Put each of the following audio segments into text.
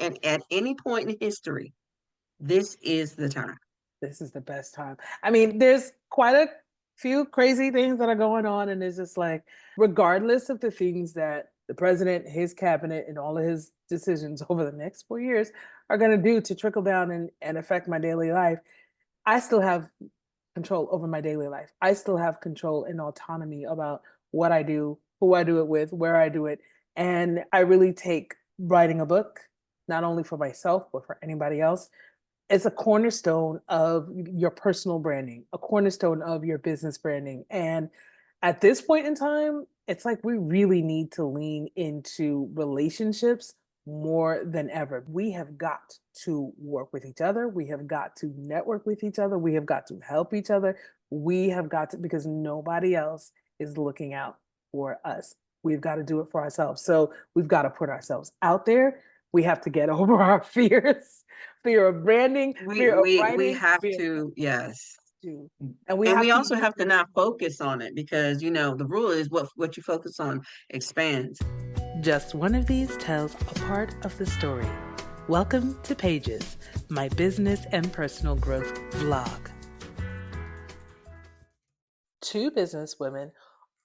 And at any point in history, this is the time. This is the best time. I mean, there's quite a few crazy things that are going on, and it's just like, regardless of the things that the president, his cabinet, and all of his decisions over the next 4 years are going to do to trickle down and affect my daily life, I still have control over my daily life. I still have control and autonomy about what I do, who I do it with, where I do it. And I really take writing a book, not only for myself, but for anybody else, it's a cornerstone of your personal branding, a cornerstone of your business branding. And at this point in time, it's like we really need to lean into relationships more than ever. We have got to work with each other. We have got to network with each other. We have got to help each other. We have got to, because nobody else is looking out for us. We've got to do it for ourselves. So we've got to put ourselves out there. We have to get over our fears, fear of branding, We fear of we we writing, have fear of to, yes. to, and we And have we to also use have to not focus on it because, the rule is what you focus on expands. just one of these tells a part of the story. Welcome to Pages, my business and personal growth vlog. Two business women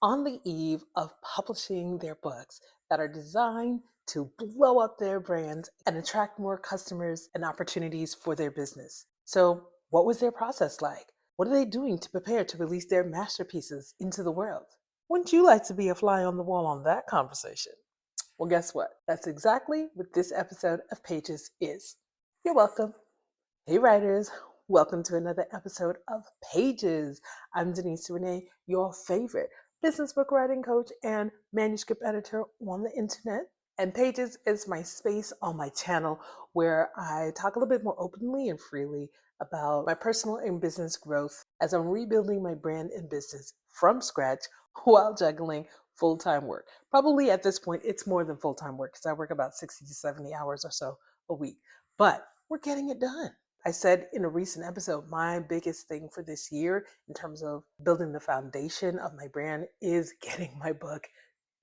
on the eve of publishing their books that are designed to blow up their brands and attract more customers and opportunities for their business. So, what was their process like? What are they doing to prepare to release their masterpieces into the world? Wouldn't you like to be a fly on the wall on that conversation? Well, guess what? That's exactly what this episode of Pages is. You're welcome. Hey, writers. Welcome to another episode of Pages. I'm Denise Renee, your favorite business book writing coach and manuscript editor on the internet. And Pages is my space on my channel where I talk a little bit more openly and freely about my personal and business growth as I'm rebuilding my brand and business from scratch while juggling full-time work. Probably at this point, it's more than full-time work because I work about 60 to 70 hours or so a week. But we're getting it done. I said in a recent episode, my biggest thing for this year in terms of building the foundation of my brand is getting my book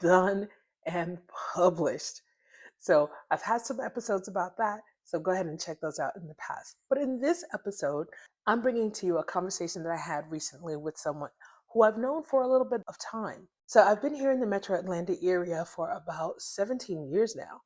done and published. So I've had some episodes about that. So go ahead and check those out in the past. But in this episode, I'm bringing to you a conversation that I had recently with someone who I've known for a little bit of time. So I've been here in the metro Atlanta area for about 17 years now.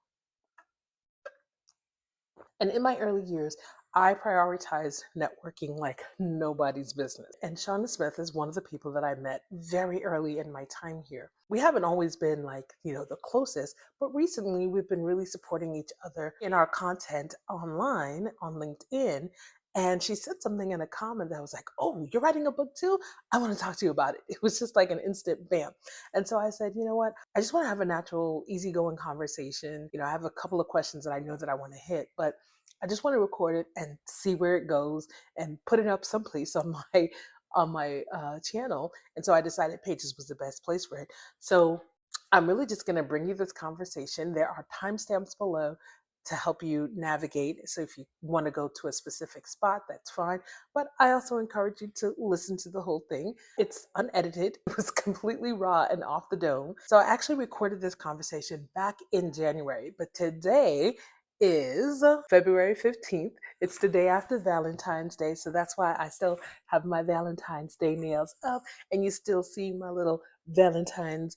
And in my early years, I prioritized networking like nobody's business. And Shauna Smith is one of the people that I met very early in my time here. We haven't always been like, the closest, but recently we've been really supporting each other in our content online on LinkedIn. And she said something in a comment that was like, "Oh, you're writing a book too? I want to talk to you about it." It was just like an instant bam. And so I said, you know what? I just want to have a natural, easygoing conversation. I have a couple of questions that I know that I want to hit, but I just want to record it and see where it goes and put it up someplace on my channel. And so I decided Pages was the best place for it. So I'm really just going to bring you this conversation. There are timestamps below to help you navigate. So if you want to go to a specific spot, that's fine. But I also encourage you to listen to the whole thing. It's unedited. It was completely raw and off the dome. So I actually recorded this conversation back in January, but today is February 15th. It's the day after Valentine's Day, so that's why I still have my Valentine's Day nails up, and you still see my little Valentine's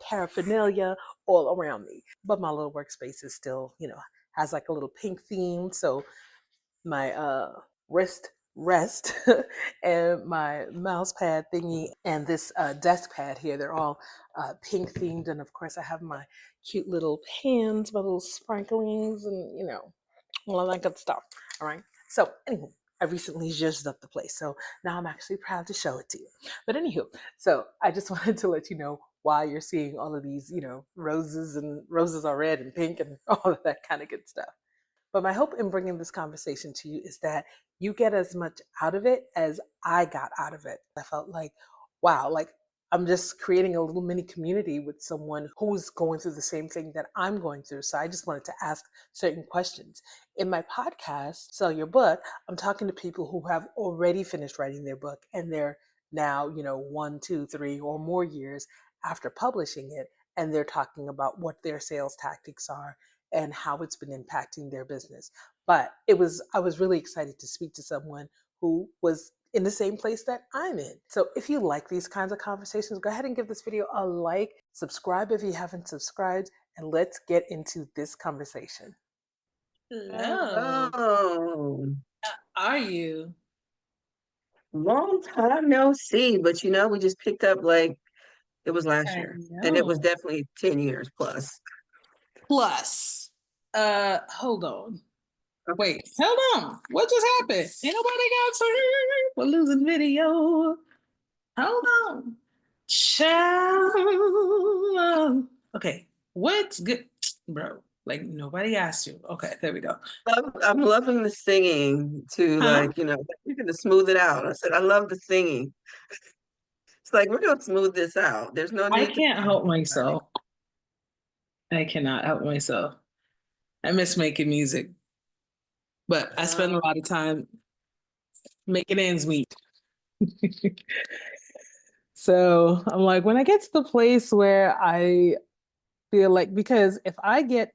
paraphernalia all around me. But my little workspace is still, has like a little pink theme, so my wrist rest and my mouse pad thingy and this desk pad here, they're all pink themed. And of course I have my cute little pins, my little sprinklings, and all of that good stuff. All right, so anyway, I recently zhuzhed up the place, so now I'm actually proud to show it to you. But anywho, so I just wanted to let you know why you're seeing all of these, roses, and roses are red and pink and all of that kind of good stuff. But my hope in bringing this conversation to you is that you get as much out of it as I got out of it. I felt like, wow, like I'm just creating a little mini community with someone who's going through the same thing that I'm going through. So I just wanted to ask certain questions. In my podcast, Sell Your Book, I'm talking to people who have already finished writing their book and they're now, 1, 2, 3 or more years after publishing it. And they're talking about what their sales tactics are and how it's been impacting their business. But I was really excited to speak to someone who was in the same place that I'm in. So if you like these kinds of conversations, go ahead and give this video a like, subscribe if you haven't subscribed, and let's get into this conversation. Hello. Hello. Are you? Long time no see, but we just picked up like it was last I year. And it was know. definitely 10 years plus. Plus, hold on. Okay. Wait, hold on. What just happened? Ain't nobody got hurt. We're losing video. Hold on. Child. Okay. What's good? Bro, like nobody asked you. Okay, there we go. I'm loving the singing to Huh? like, you're gonna smooth it out. I said, I love the singing. It's like we're gonna smooth this out. There's no I need to can't be help dramatic. myself. I cannot help myself. I miss making music, but I spend a Uh, lot of time making ends meet. So I'm like, when I get to the place where I feel like, because if I get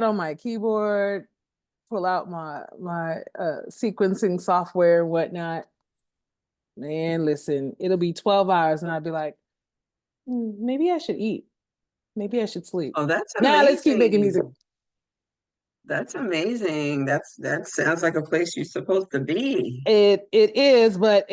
on my keyboard, pull out my sequencing software and whatnot, man, listen, it'll be 12 hours and I'll be like, maybe I should eat. Maybe I should sleep. oh, that's Now let's keep making amazing. music. That's amazing. That sounds like a place you're supposed to be. It is, but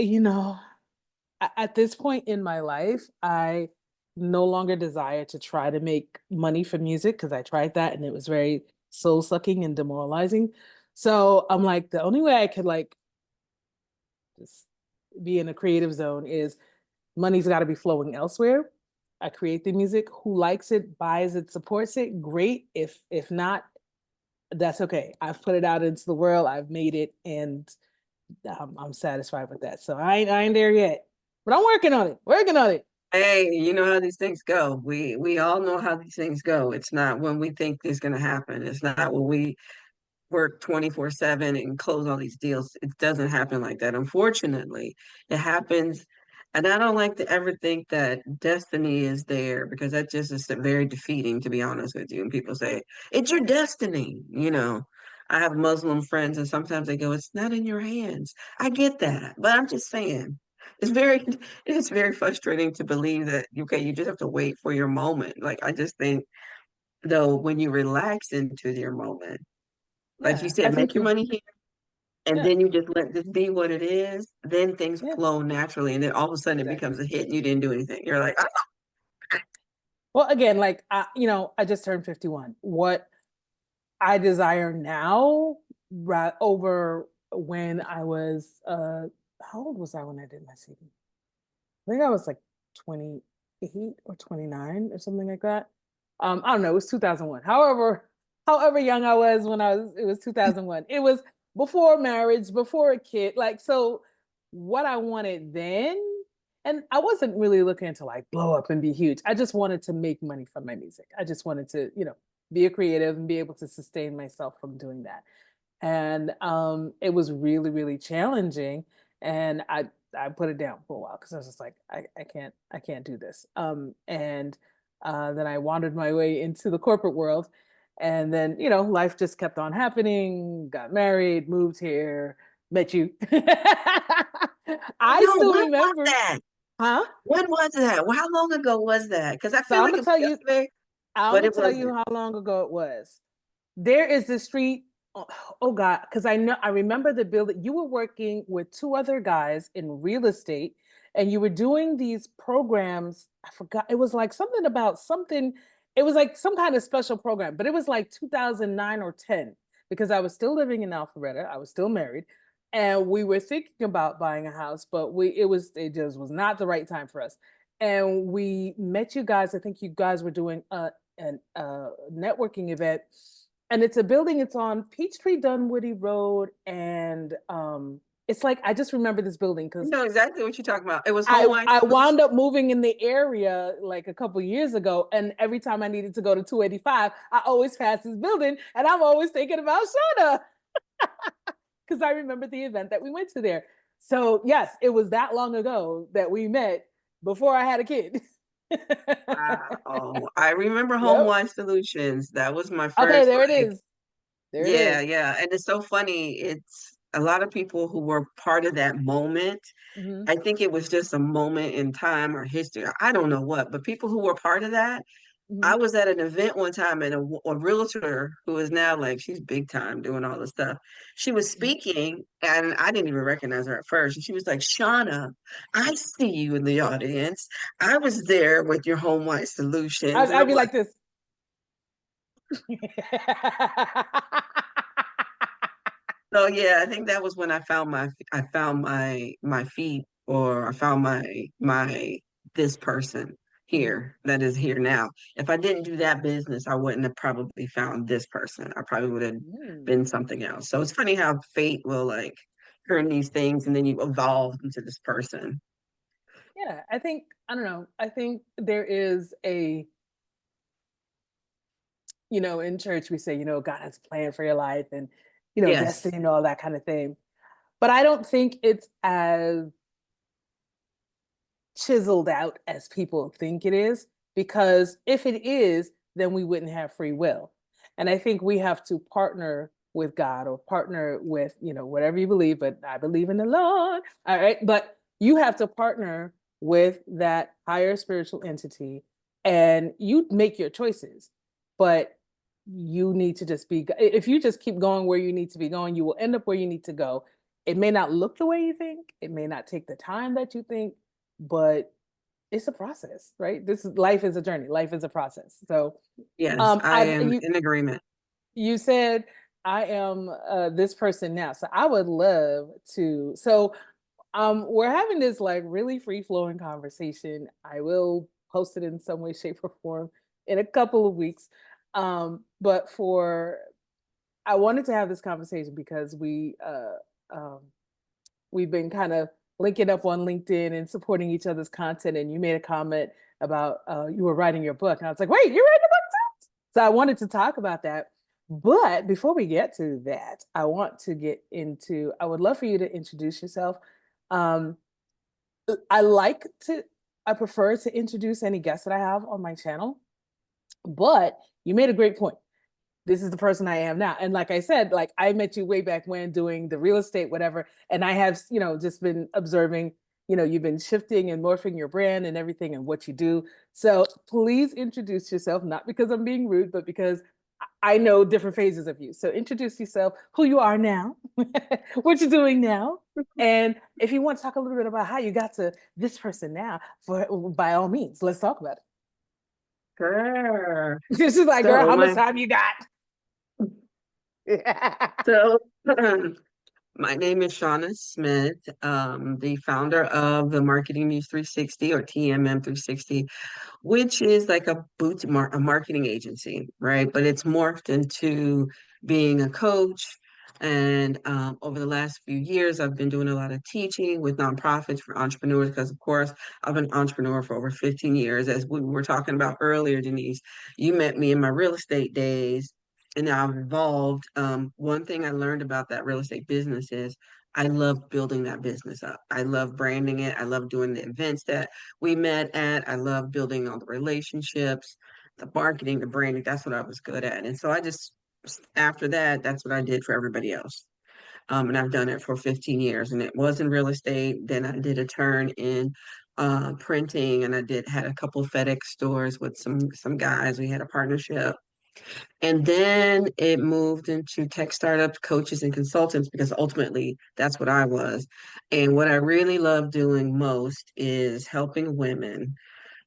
at this point in my life, I no longer desire to try to make money from music because I tried that and it was very soul sucking and demoralizing. So I'm like, the only way I could like just be in a creative zone is money's got to be flowing elsewhere. I create the music. Who likes it, buys it, supports it, great. If not, that's okay. I've put it out into the world. I've made it, and I'm satisfied with that. So I ain't there yet, but I'm working on it. Working on it. Hey, you know how these things go. We all know how these things go. It's not when we think it's going to happen. It's not when we work 24/7 and close all these deals. It doesn't happen like that. Unfortunately, it happens. And I don't like to ever think that destiny is there because that just is very defeating, to be honest with you. And people say, it's your destiny. I have Muslim friends and sometimes they go, it's not in your hands. I get that. But I'm just saying, it's very, it's very frustrating to believe that, okay, you just have to wait for your moment. Like, I just think, though, when you relax into your moment, like you Yeah, I said, think make your money here, and yeah, then you just let this be what it is. Then things yeah, flow naturally, and then all of a sudden it exactly. becomes a hit, and you didn't do anything. You're like, oh, Well, again, like I just turned 51. What I desire now, over when I was how old was I when I did my CD? I think I was like 28 or 29 or something like that. I don't know, it was 2001. However young I was when it was 2001. It was before marriage, before a kid. Like, so what I wanted then, and I wasn't really looking to like blow up and be huge. I just wanted to make money from my music. I just wanted to, be a creative and be able to sustain myself from doing that. And it was really, really challenging. And I put it down for a while because I was just like, I can't do this. And then I wandered my way into the corporate world, and then life just kept on happening. Got married, moved here, met you. I I know, still when was remember, that? huh? When was that? Well, how long ago was that? Because I So feel like it was yesterday, I'm but gonna it tell you wasn't. how long ago it was. There is this street. Oh God, because I remember the building. You were working with two other guys in real estate, and you were doing these programs. I forgot. It was like something about something. It was like some kind of special program, but it was like 2009 or 10 because I was still living in Alpharetta. I was still married, and we were thinking about buying a house, but it just was not the right time for us. And we met you guys. I think you guys were doing a networking event, and it's a building. It's on Peachtree Dunwoody Road, and it's like I just remember this building I because know exactly what you're talking about. It was I Home I Excellence. wound up moving in the area like a couple years ago, and every time I needed to go to 285, I always pass this building, and I'm always thinking about Shauna because I remember the event that we went to there. So yes, it was that long ago that we met before I had a kid. Wow. I remember Yep. HomeWise Solutions. That was my Okay, first there it like is. There it yeah, is. yeah. And it's so funny. It's a lot of people who were part of that moment. Hmm. I think it was just a moment in time or history. I don't know what, but people who were part of that, Hmm. I was at an event one time and a realtor who is now like, she's big time doing all this stuff. She was speaking and I didn't even recognize her at first. And she was like, Shauna, I see you in the audience. I was there with your home white solutions. And I'd I'm be like, like this. so yeah, I think that was when I found my feet or I found my this person Mhm. here that is here now. If I didn't do that business, I wouldn't have probably found this person. I probably would have Mm. been something else. So it's funny how fate will like turn these things and then you evolve into this person. Yeah, I think I don't know. I think there is a in church we say God has a plan for your life and Yes. destiny and all that kind of thing. But I don't think it's as chiseled out as people think it is, because if it is, then we wouldn't have free will. And I think we have to partner with God or partner with, whatever you believe, but I believe in the Lord. All right. But you have to partner with that higher spiritual entity and you make your choices. But you need to just be, if you just keep going where you need to be going, you will end up where you need to go. It may not look the way you think, it may not take the time that you think, but it's a process, right? This is life is a journey. Life is a process. So, Yes, I I've am in agreement. you said I am this person now, so I would love to. So, we're having this like really free flowing conversation. I will post it in some way, shape, or form in a couple of weeks. But for I wanted to have this conversation because um, we've been kind of linking up on LinkedIn and supporting each other's content. And you made a comment about you were writing your book. And I was like, wait, you're writing a book too? So I wanted to talk about that. But before we get to that, I would love for you to introduce yourself. Um, I like to, I prefer to introduce any guests that I have on my channel, but you made a great point. This is the person I am now. And like I said, like I met you way back when doing the real estate, whatever. And I have, just been observing, you've been shifting and morphing your brand and everything and what you do. So please introduce yourself, not because I'm being rude, but because I know different phases of you. So introduce yourself, who you are now, what you're doing now. And if you want to talk a little bit about how you got to this person now, by all means, let's talk about it. Sure. This is like, girl, So how much my time you got? so My name is Shauna Smith, the founder of the Marketing Muse 360 or TMM 360, which is like a marketing agency, right? But it's morphed into being a coach. And over the last few years, I've been doing a lot of teaching with nonprofits for entrepreneurs because, of course, I've been an entrepreneur for over 15 years. As we were talking about earlier, Denise, you met me in my real estate days and now I've evolved. One thing I learned about that real estate business is I love building that business up. I love branding it. I love doing the events that we met at. I love building all the relationships, the marketing, the branding. That's what I was good at. And so after that, that's what I did for everybody else. And I've done it for 15 years. And it was in real estate. Then I did a turn in printing, and had a couple FedEx stores with some guys. We had a partnership, and then it moved into tech startups, coaches, and consultants because ultimately that's what I was. And what I really love doing most is helping women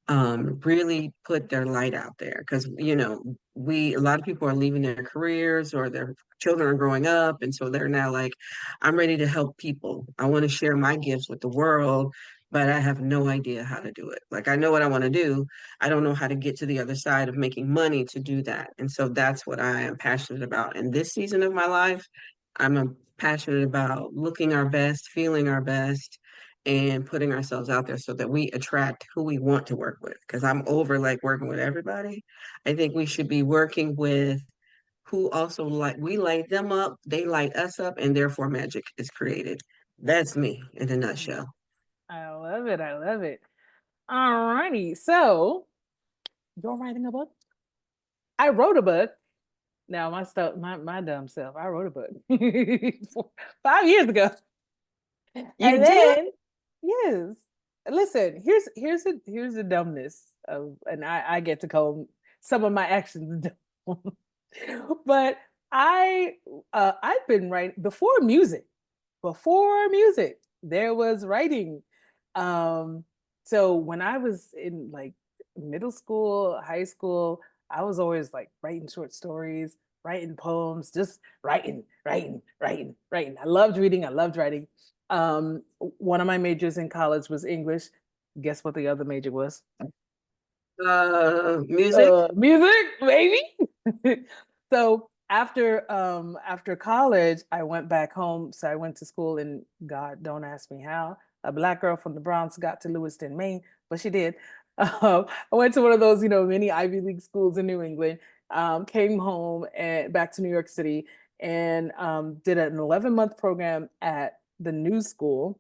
really put their light out there because a lot of people are leaving their careers or their children are growing up, and so they're now like, I'm ready to help people. I want to share my gifts with the world, but I have no idea how to do it. Like, I know what I want to do, I don't know how to get to the other side of making money to do that. And so that's what I am passionate about in this season of my life. Passionate about looking our best, feeling our best, and putting ourselves out there so that we attract who we want to work with. Because I'm over like working with everybody. I think we should be working with who also like we light them up, they light us up, and therefore magic is created. That's me in a nutshell. I love it. I love it. All righty. So you're writing a book? I wrote a book. Now my stuff, my dumb self. I wrote a book 5 years ago. You And did? then, yes, listen, here's the dumbness of, and I get to call some of my actions dumb. But I I've been writing before music, there was writing. Um, so when I was in like middle school, high school, I was always like writing short stories, writing poems, just writing. I loved reading, I loved writing. One of my majors in college was English. Guess what the other major was? Music? Music, maybe. So after college, I went back home. So I went to school in, God, don't ask me how. A Black girl from the Bronx got to Lewiston, Maine, but she did. I went to one of those, mini Ivy League schools in New England. Came home and back to New York City and did an 11-month program at the New School,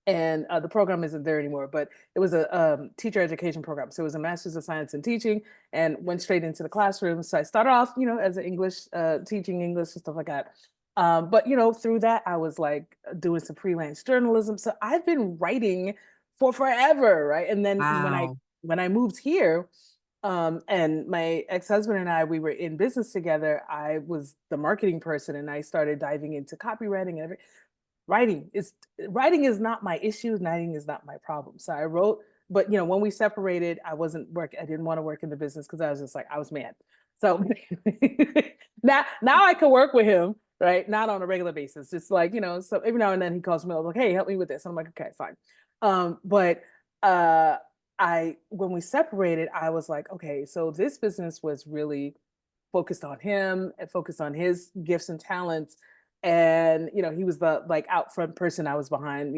and the program isn't there anymore, but it was a teacher education program. So it was a master's of science in teaching, and went straight into the classroom. So I started off, as an English, teaching English and stuff like that. But through that, I was like doing some freelance journalism. So I've been writing for forever, right? And then Wow. when I moved here, and my ex-husband and I, we were in business together. I was the marketing person, and I started diving into copywriting and everything. Writing is not my issue. Writing is not my problem. So I wrote, but when we separated, I didn't want to work in the business because I was just like, I was mad. So now I can work with him, right? Not on a regular basis. Just like, so every now and then he calls me up like, hey, help me with this. And I'm like, okay, fine. But when we separated, I was like, okay, so this business was really focused on him and focused on his gifts and talents. And he was the like out front person. I was behind,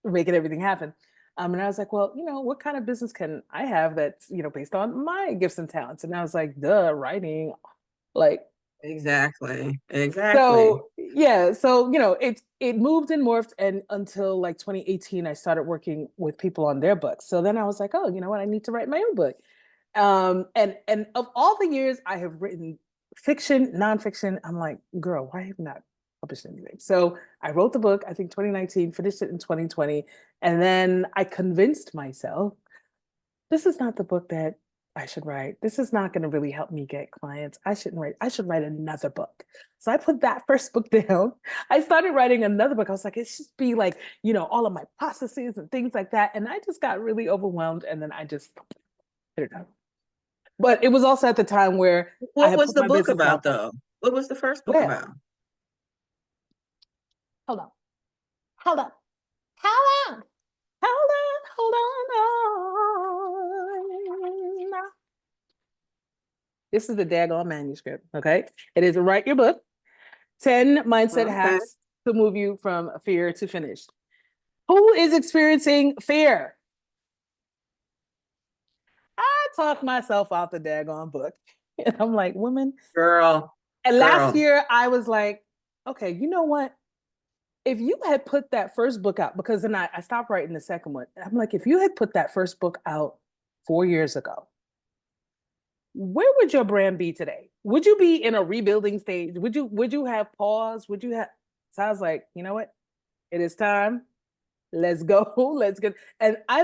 making everything happen. And I was like, well, what kind of business can I have that's based on my gifts and talents? And I was like, duh, writing. Like, Exactly. Exactly. so yeah, so it moved and morphed, and until like 2018, I started working with people on their books. So then I was like, oh, you know what? I need to write my own book. And of all the years I have written fiction, nonfiction, I'm like, girl, why have you not published anything? So I wrote the book, I think 2019, finished it in 2020, and then I convinced myself this is not the book that I should write. This is not going to really help me get clients. I shouldn't write. I should write another book. So I put that first book down. I started writing another book. I was like, it should be like, all of my processes and things like that. And I just got really overwhelmed. And then I just put it down. But it was also at the time where I What had was put the my book business about out there. though? What was the first book Well, about? hold on. Hold on. Hold on. Hold on. Hold on. This is the daggone manuscript. Okay. It is Write Your Book 10 Mindset Okay. Hacks to Move You from Fear to Finished. Who is experiencing fear? I talked myself out the daggone book. And I'm like, woman. Girl, And last girl. year, I was like, okay, you know what? If you had put that first book out, because then I stopped writing the second one. I'm like, if you had put that first book out 4 years ago, where would your brand be today? Would you be in a rebuilding stage? Would you have pause? Would you have? So I was like, you know what? It is time. Let's go. Let's get. And I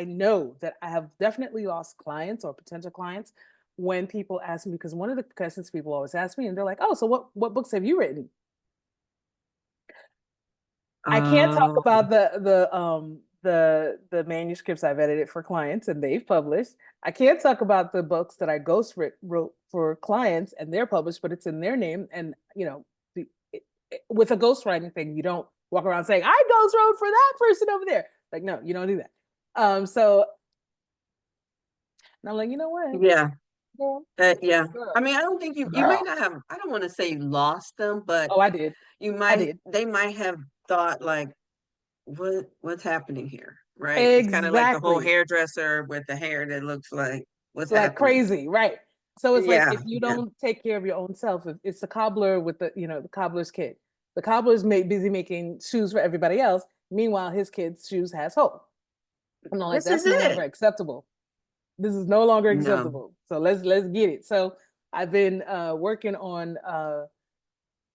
know that I have definitely lost clients or potential clients when people ask me, because one of the questions people always ask me, and they're like, oh, so what books have you written? I can't talk Oh, about the manuscripts I've edited for clients and they've published. I can't talk about the books that I wrote for clients and they're published, but it's in their name. And with a ghostwriting thing, you don't walk around saying I ghost wrote for that person over there. Like, no, you don't do that. So and I'm like, you know what? yeah. Girl, Yeah. I girl, mean, I don't think you might girl. not have, I don't want to say lost them, but Oh, I did. I did. they might have thought like, what's happening here? Right? It's kind of like the whole Exactly. hairdresser with the hair that looks like what's Like happening. crazy, right? So it's like Yeah, if you yeah. don't take care of your own self, it's the cobbler with the cobbler's kid. The cobbler's busy making shoes for everybody else. Meanwhile, his kid's shoes has hope. I'm like, This that's is no longer it. acceptable. This is no longer No. acceptable. So let's get it. So I've been working on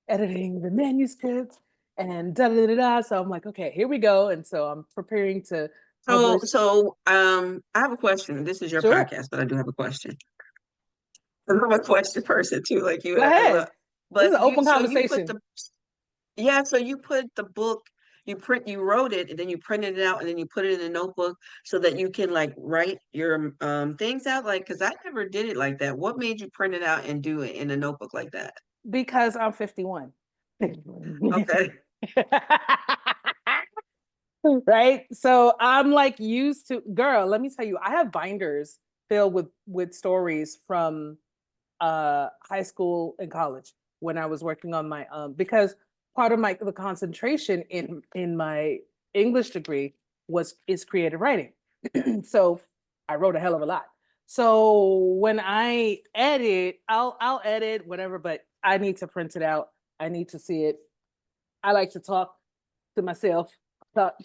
editing the manuscript and da da da da. So I'm like, okay, here we go. And so I'm preparing to So, publish. I have a question. This is your Sure, podcast, but I do have a question. I'm a question person too, like you. go I love, ahead. This is but an you. open So you put conversation. the yeah. So you put the book. You wrote it, and then you printed it out, and then you put it in a notebook so that you can like write your things out. Like, because I never did it like that. What made you print it out and do it in a notebook like that? Because I'm 51. Okay. Right? So I'm like used to, girl, let me tell you, I have binders filled with stories from high school and college when I was working on my because part of my the concentration in my English degree was is creative writing. So I wrote a hell of a lot. So when I edit, I'll edit whatever, but I need to print it out. I need to see it. I like to talk to myself.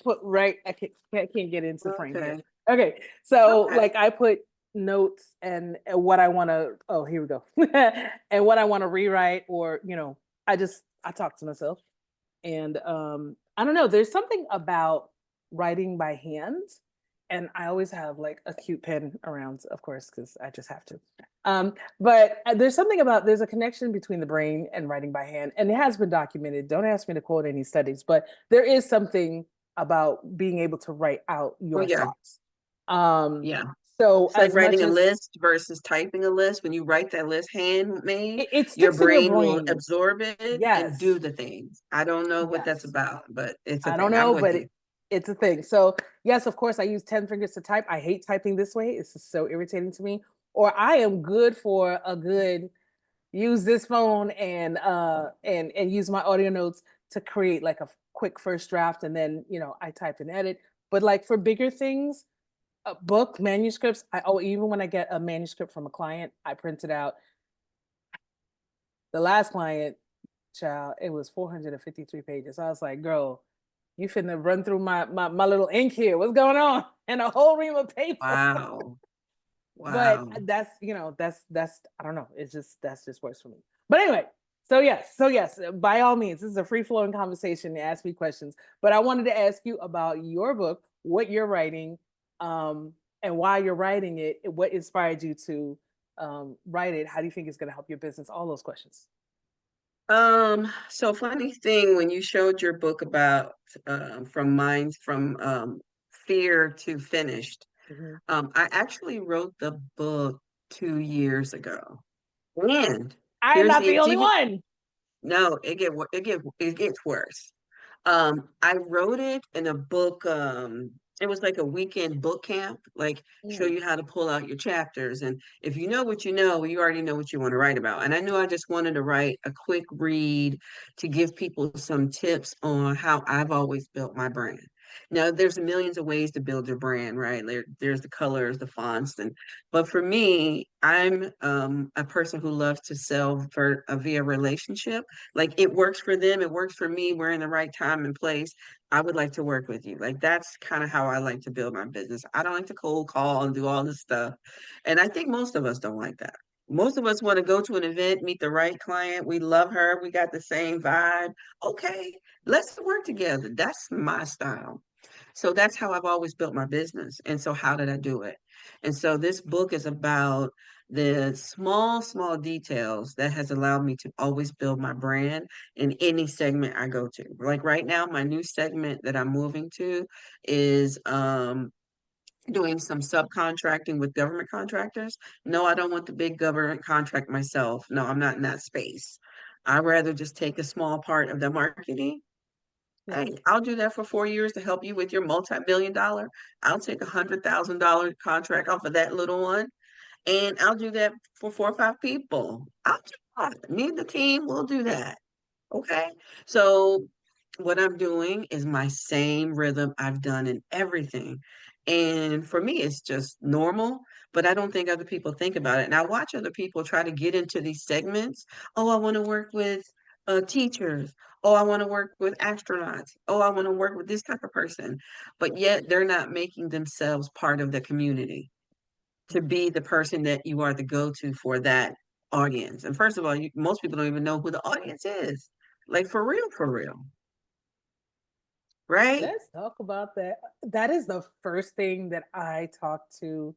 Put right. I can't get into frame here. Okay. Okay, so Okay. like I put notes and what I want to. Oh, here we go. And what I want to rewrite, or I talk to myself, and I don't know. There's something about writing by hand, and I always have like a cute pen around, of course, because I just have to. But there's something about there's a connection between the brain and writing by hand, and it has been documented. Don't ask me to quote any studies, but there is something about being able to write out Oh your yeah. thoughts. Um, Yeah. so It's like as much writing a as list versus typing a list. When you write that list handmade, it your sticks in your brain will brain, absorb it and do yes, the things. I don't know what that's yes. about, but it's a I don't thing. I'm know, with but you. it's a thing. So yes, of course, I use 10 fingers to type. I hate typing this way. It's just so irritating to me. Or I am good for a good use this phone and use my audio notes to create like a quick first draft, and then I type and edit. But like for bigger things, book manuscripts, even when I get a manuscript from a client, I print it out. The last client, child, it was 453 pages. I was like, girl, you finna run through my little ink here. What's going on? And a whole ream of paper. Wow. But Wow. that's I don't know. It's just that's just works for me. But anyway, so yes, by all means, this is a free flowing conversation. Ask me questions. But I wanted to ask you about your book, what you're writing, and why you're writing it. What inspired you to write it? How do you think it's going to help your business? All those questions. So funny thing when you showed your book about from fear to finished. Mhm. I actually wrote the book 2 years ago. And I am here's not the the it's only even one. no, it gets worse. I wrote it in a book. It was like a weekend book camp, like show Mm, you how to pull out your chapters. And if you know what you know, you already know what you want to write about. And I knew I just wanted to write a quick read to give people some tips on how I've always built my brand. Now, there's millions of ways to build your brand, right? There's the colors, the fonts, and but for me, I'm a person who loves to sell via relationship. Like it works for them, it works for me. We're in the right time and place. I would like to work with you. Like that's kind of how I like to build my business. I don't like to cold call and do all this stuff. And I think most of us don't like that. Most of us want to go to an event, meet the right client. We love her. We got the same vibe. Okay, let's work together. That's my style. So that's how I've always built my business. And so how did I do it? And so this book is about the small details that has allowed me to always build my brand in any segment I go to. Like right now, my new segment that I'm moving to is doing some subcontracting with government contractors. No, I don't want the big government contract myself. No, I'm not in that space. I'd rather just take a small part of the marketing. yeah. Hey, I'll do that for 4 years to help you with your multi-million dollar. I'll take $100,000 contract off of that little one, and I'll do that for 4 or 5 people. I'll do that. Me and the team will do that. Okay. So what I'm doing is my same rhythm I've done in everything. And for me, it's just normal, but I don't think other people think about it. And I watch other people try to get into these segments. Oh, I want to work with teachers. Oh, I want to work with astronauts. Oh, I want to work with this type of person. But yet they're not making themselves part of the community to be the person that you are the go-to for that audience. And first of all, most people don't even know who the audience is. Like for real, right? Let's talk about that. That is the first thing that I talk to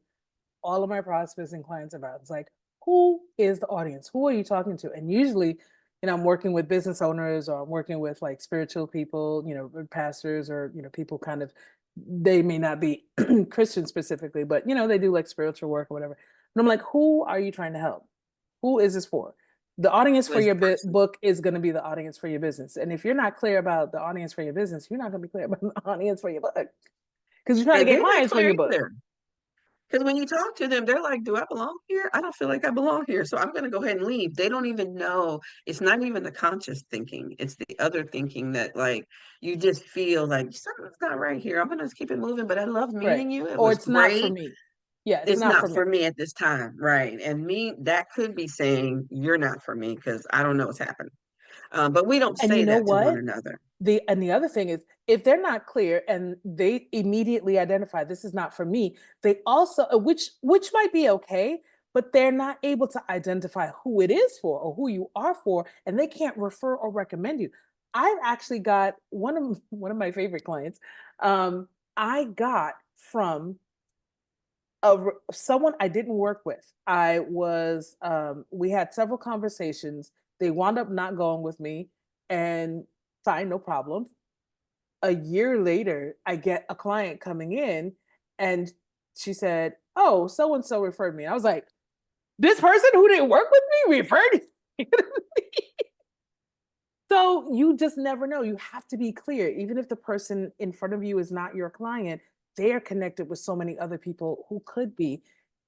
all of my prospects and clients about. It's like, who is the audience? Who are you talking to? And usually, I'm working with business owners, or I'm working with like spiritual people, pastors, or, people kind of, they may not be Christian specifically, but, they do like spiritual work or whatever. And I'm like, who are you trying to help? Who is this for? The audience Who for is your the person? book is going to be the audience for your business. And if you're not clear about the audience for your business, you're not going to be clear about the audience for your book, because you're trying to And get they're not clients for clear your book. either. Because when you talk to them, they're like, do I belong here? I don't feel like I belong here. So I'm going to go ahead and leave. They don't even know. It's not even the conscious thinking. It's the other thinking that, like, you just feel like something's not right here. I'm going to keep it moving, but I love Right. meeting you. It Or was it's not for great. me. Yeah, it's It's not for not me. for me at this time. Right. And me, that could be saying, you're not for me because I don't know what's happening. But we don't And you say know that to one what? another. The other thing is, if they're not clear and they immediately identify this is not for me, they also, which might be okay, but they're not able to identify who it is for or who you are for, and they can't refer or recommend you. I've actually got one of my favorite clients. I got from someone I didn't work with. I was we had several conversations. They wound up not going with me, and fine, no problem. A year later, I get a client coming in, and she said, "Oh, so and so referred me." I was like, "This person who didn't work with me referred you?" So you just never know. You have to be clear. Even if the person in front of you is not your client, they are connected with so many other people who could be,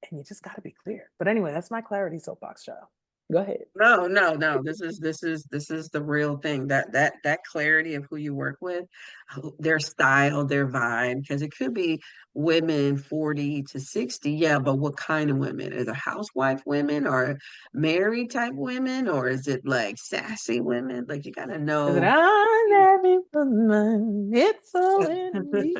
and you just got to be clear. But anyway, that's my clarity soapbox, child. Go ahead. No, no, no. This is the real thing. That clarity of who you work with, their style, their vibe, because it could be women 40 to 60. Yeah, but what kind of women? Is it housewife women or married type women, or is it like sassy women? Like you gotta Is it know. on every woman? It's so in me.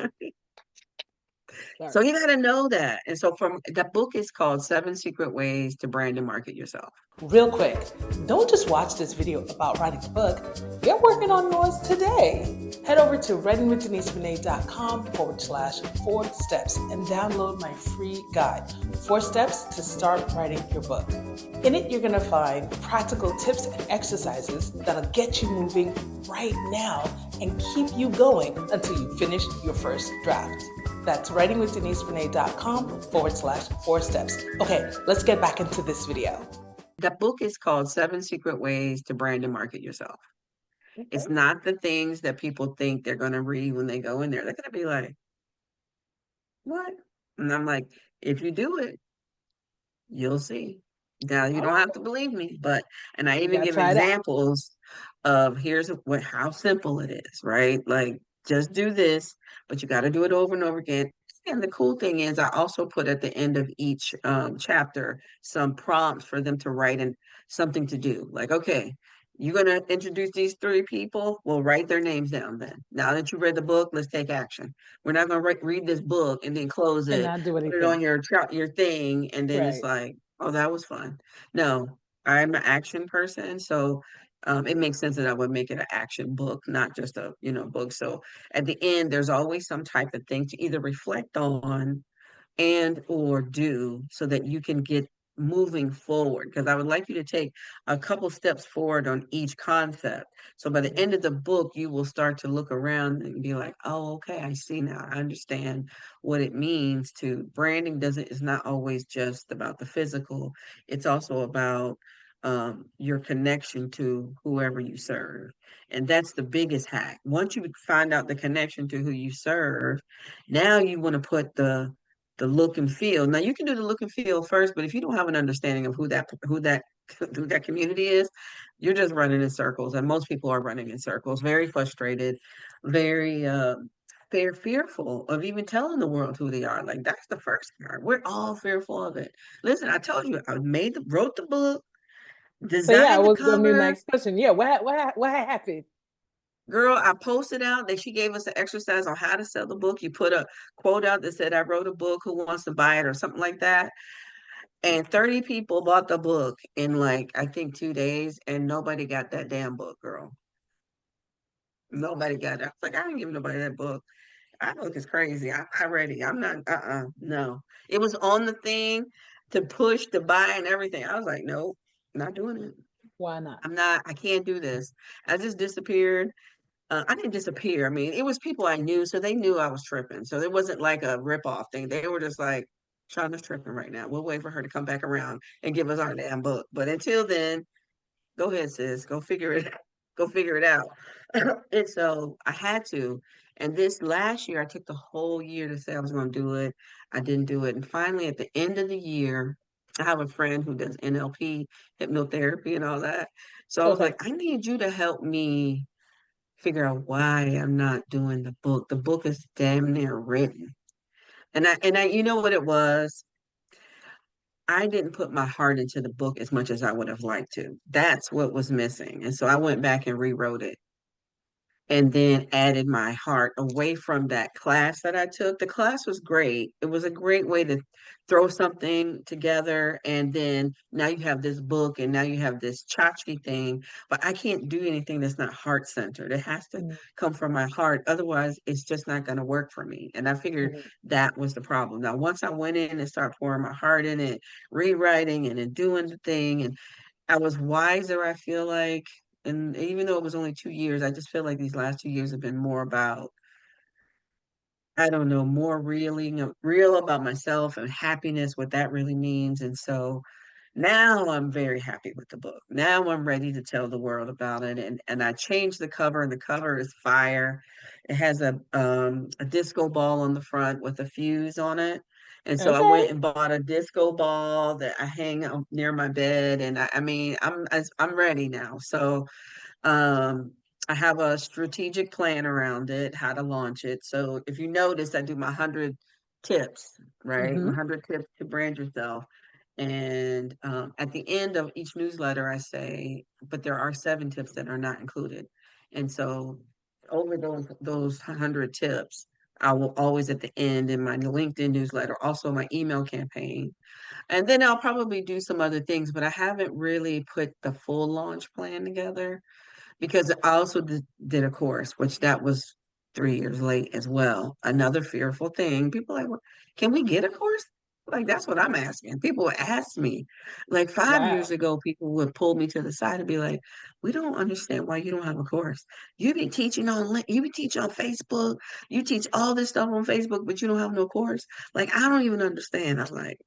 So Sorry. you gotta know that. And so from the book is called Seven Secret Ways to Brand and Market Yourself. Real quick, don't just watch this video about writing a book, get working on yours today. Head over to writingwithdeniserenee.com/4 steps and download my free guide, 4 steps to start writing your book. In it, you're going to find practical tips and exercises that'll get you moving right now and keep you going until you finish your first draft. That's writingwithdeniserenee.com/4 steps. Okay, let's get back into this video. The book is called Seven Secret Ways to Brand and Market Yourself. Okay. It's not the things that people think they're going to read when they go in there. They're going to be like, what? And I'm like, if you do it, you'll see. Now you don't have to Okay. believe me, but and I You even got to give try it out. examples of here's what how simple it is, right? Like just do this, but you got to do it over and over again. And the cool thing is, I also put at the end of each chapter some prompts for them to write and something to do. Like, okay, you're gonna introduce these three people. Well, write their names down. Then, now that you read the book, let's take action. We're not gonna read this book and then close And it, not do put it on anything. your thing, and then it's Right. like, oh, that was fun. No, I'm an action person, so it makes sense that I would make it an action book, not just a book. So at the end, there's always some type of thing to either reflect on and or do so that you can get moving forward, because I would like you to take a couple steps forward on each concept, so by the end of the book you will start to look around and be like, oh, okay, I see now, I understand what it means. To branding doesn't is not always just about the physical, it's also about your connection to whoever you serve. And that's the biggest hack. Once you find out the connection to who you serve, now you want to put the look and feel. Now you can do the look and feel first, but if you don't have an understanding of who that community is, you're just running in circles. And most people are running in circles, very frustrated, very they're fearful of even telling the world who they are. Like that's the first part. We're all fearful of it. Listen, I told you I wrote the book. So yeah, designed the was gonna be my cover. next question. Yeah, what happened? Girl, I posted out that she gave us an exercise on how to sell the book. You put a quote out that said, I wrote a book, who wants to buy it, or something like that. And 30 people bought the book in like, I think 2 days, and nobody got that damn book, girl. Nobody got it. I was like, I ain't giving nobody that book. I look is crazy. I'm not ready. I'm not, no. It was on the thing to push, to buy, and everything. I was like, nope, not doing it. Why not? I can't do this. I just disappeared. I didn't disappear. I mean, it was people I knew, so they knew I was tripping. So it wasn't like a rip-off thing. They were just like, Shauna's tripping right now. We'll wait for her to come back around and give us our damn book. But until then, go ahead, sis. Go figure it go figure it out. And so I had to. And this last year, I took the whole year to say I was going to do it. I didn't do it. And finally, at the end of the year, I have a friend who does NLP, hypnotherapy, and all that. So I was Okay. like, I need you to help me figure out why I'm not doing the book. The book is damn near written. And I, you know what it was? I didn't put my heart into the book as much as I would have liked to. That's what was missing. And so I went back and rewrote it and then added my heart away from that class that I took. The class was great. It was a great way to throw something together. And then now you have this book and now you have this tchotchke thing. But I can't do anything that's not heart centered. It has to Mhm, come from my heart. Otherwise, it's just not going to work for me. And I figured mhm. that was the problem. Now, once I went in and started pouring my heart in it, rewriting and then doing the thing, and I was wiser, I feel like. And even though it was only 2 years, I just feel like these last 2 years have been more about, I don't know, more real about myself and happiness, what that really means. And so now I'm very happy with the book. Now I'm ready to tell the world about it. And I changed the cover, and the cover is fire. It has a disco ball on the front with a fuse on it. And so I Okay. went and bought a disco ball that I hang up near my bed. And I mean, I'm ready now. So um, I have a strategic plan around it, how to launch it. So if you notice, I do my 100 tips, right? My Hmm. 100 tips to brand yourself. And at the end of each newsletter, I say, but there are 7 tips that are not included. And so over those 100 tips, I will always at the end in my LinkedIn newsletter, also my email campaign. And then I'll probably do some other things, but I haven't really put the full launch plan together because I also did a course, which that was 3 years late as well. Another fearful thing. People are like, well, can we get a course? Like, that's what I'm asking. People would ask me. Like 5 years Wow. ago, people would pull me to the side and be like, we don't understand why you don't have a course. You be teaching on Facebook, you teach all this stuff on Facebook, but you don't have no course. Like, I don't even understand. I'm like,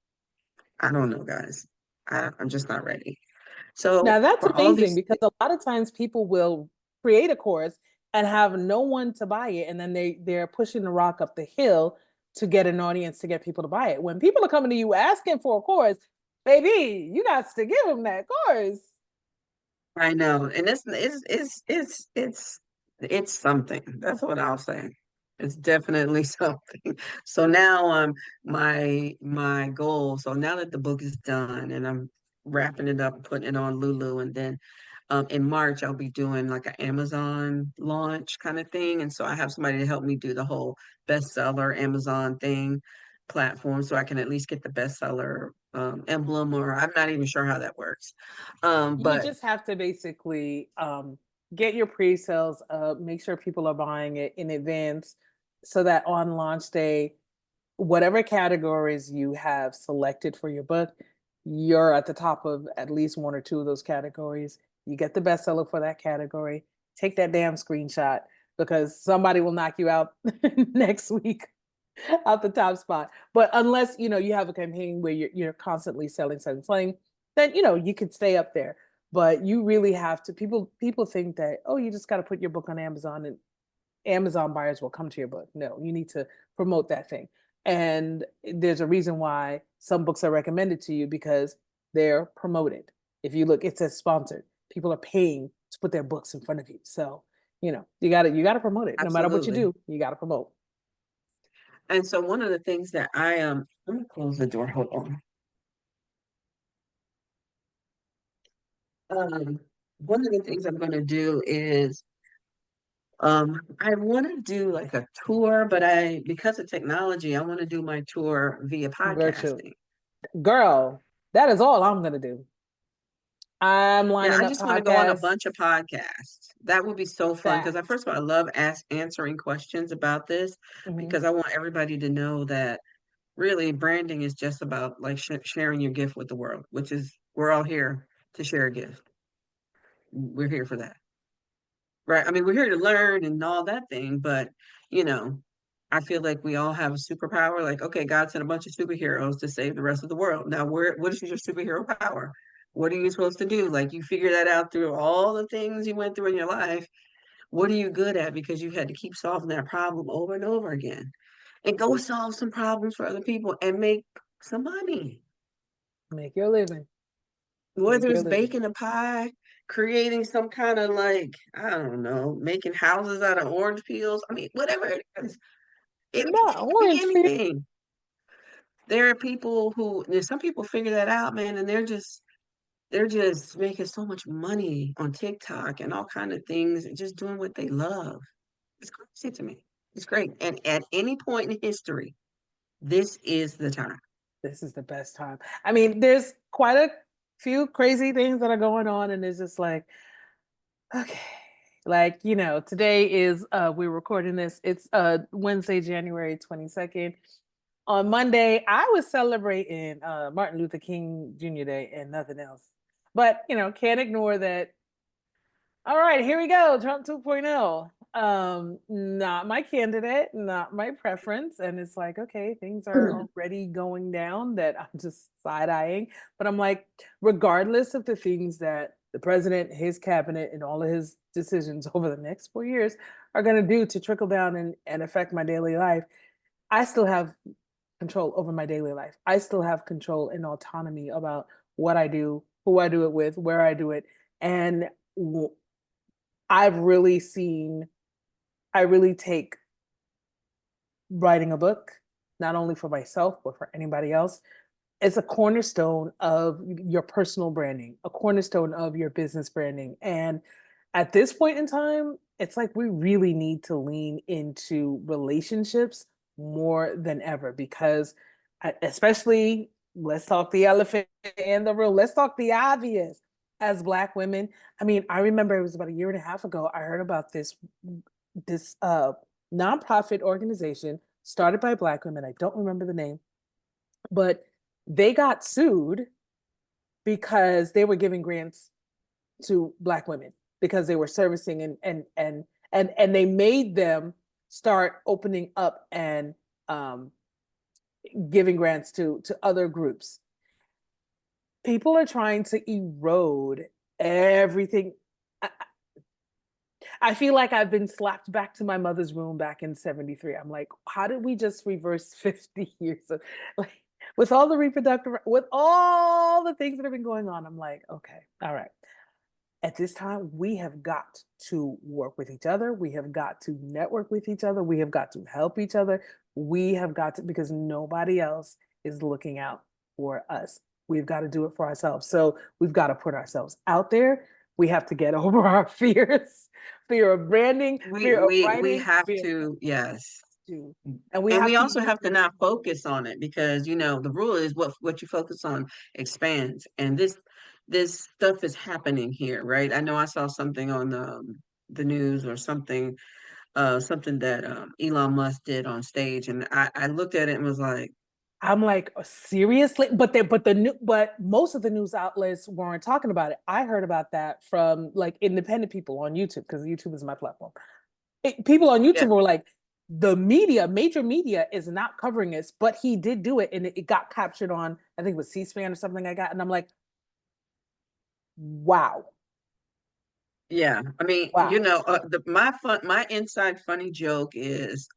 I don't know, guys. I'm just not ready. Now So that's for all amazing these, because a lot of times people will create a course and have no one to buy it, and then they're pushing the rock up the hill to get an audience to get people to buy it. When people are coming to you asking for a course, baby, you got to give them that course. I know, and it's something. That's what I'll say. It's definitely something. So now my goal. So now that the book is done and I'm wrapping it up, putting it on Lulu, and then in March I'll be doing like an Amazon launch kind of thing. And so I have somebody to help me do the whole bestseller Amazon thing platform, so I can at least get the bestseller emblem, or I'm not even sure how that works. You But just have to basically get your pre-sales up, make sure people are buying it in advance so that on launch day, whatever categories you have selected for your book, you're at the top of at least one or two of those categories. You get the bestseller for that category. Take that damn screenshot because somebody will knock you out next week out the top spot. But unless you have a campaign where you're constantly selling, then you could stay up there. But you really have to. People think that, oh, you just got to put your book on Amazon and Amazon buyers will come to your book. No, you need to promote that thing. And there's a reason why some books are recommended to you because they're promoted. If you look, it says sponsored. People are paying to put their books in front of you. So, you gotta promote it. No matter what you absolutely. do, you gotta promote. And so one of the things that let me close the door. Hold on. Um, one of the things I'm going to do is I want to do like a tour, but because of technology, I want to do my tour via Virtual. podcasting. Girl, that is all I'm gonna do. I'm Yeah, lining I up just want to go on a podcasts. bunch of podcasts. That would be so fun because Fact. first of all, I love answering questions about this Hmm. because I want everybody to know that really branding is just about like sharing your gift with the world, which is we're all here to share a gift. We're here for that. Right. I mean, we're here to learn and all that thing, but you know, I feel like we all have a superpower. Like, okay, God sent a bunch of superheroes to save the rest of the world. Now, what is your superhero power? What are you supposed to do? Like, you figure that out through all the things you went through in your life. What are you good at? Because you had to keep solving that problem over and over again. And go solve some problems for other people and make some money. Make your living. Make Whether your it's living. baking a pie, creating some kind of like, I don't know, making houses out of orange peels. I mean, whatever it is, Not it could be orange peel. anything. There are people there's some people figure that out, man, and they're just making so much money on TikTok and all kind of things and just doing what they love. It's crazy to me. It's great. And at any point in history, this is the time. This is the best time. I mean, there's quite a few crazy things that are going on, and it's just like, okay. Like, today is we're recording this. It's Wednesday, January 22nd. On Monday, I was celebrating Martin Luther King Jr. Day and nothing else. But, can't ignore that. All right, here we go. Trump 2.0. Not my candidate, not my preference. And it's like, okay, things are already going down that I'm just side-eyeing. But I'm like, regardless of the things that the president, his cabinet, and all of his decisions over the next 4 years are going to do to trickle down and affect my daily life, I still have control over my daily life. I still have control and autonomy about what I do, who I do it with, where I do it. And I've really seen, I really take writing a book, not only for myself, but for anybody else. It's a cornerstone of your personal branding, a cornerstone of your business branding. And at this point in time, it's like we really need to lean into relationships more than ever because, especially, let's talk the elephant in the room, let's talk the obvious. As Black women, I mean, I remember it was about a year and a half ago, I heard about this nonprofit organization started by Black women. I don't remember the name, but they got sued because they were giving grants to Black women because they were servicing and they made them start opening up and giving grants to other groups. People are trying to erode everything. I feel like I've been slapped back to my mother's room back in 73. I'm like, how did we just reverse 50 years of like with all the reproductive, with all the things that have been going on? I'm like, okay, all right. At this time, we have got to work with each other. We have got to network with each other. We have got to help each other. We have got to, because nobody else is looking out for us. We've got to do it for ourselves. So we've got to put ourselves out there. We have to get over our fears, fear of branding, We fear of we we writing, have fear to, yes. to, and we And have we to also use have to not focus on it because the rule is what you focus on expands. And this stuff is happening here, right? I know I saw something on the news or something that Elon Musk did on stage, and I looked at it and was like, I'm like, seriously? But most of the news outlets weren't talking about it. I heard about that from like independent people on YouTube because YouTube is my platform. People on yeah, YouTube were like, the media, major media, is not covering this, but he did do it, and it got captured on, I think it was C-SPAN or something like that. And I'm like, wow, yeah. I mean, wow. my inside funny joke is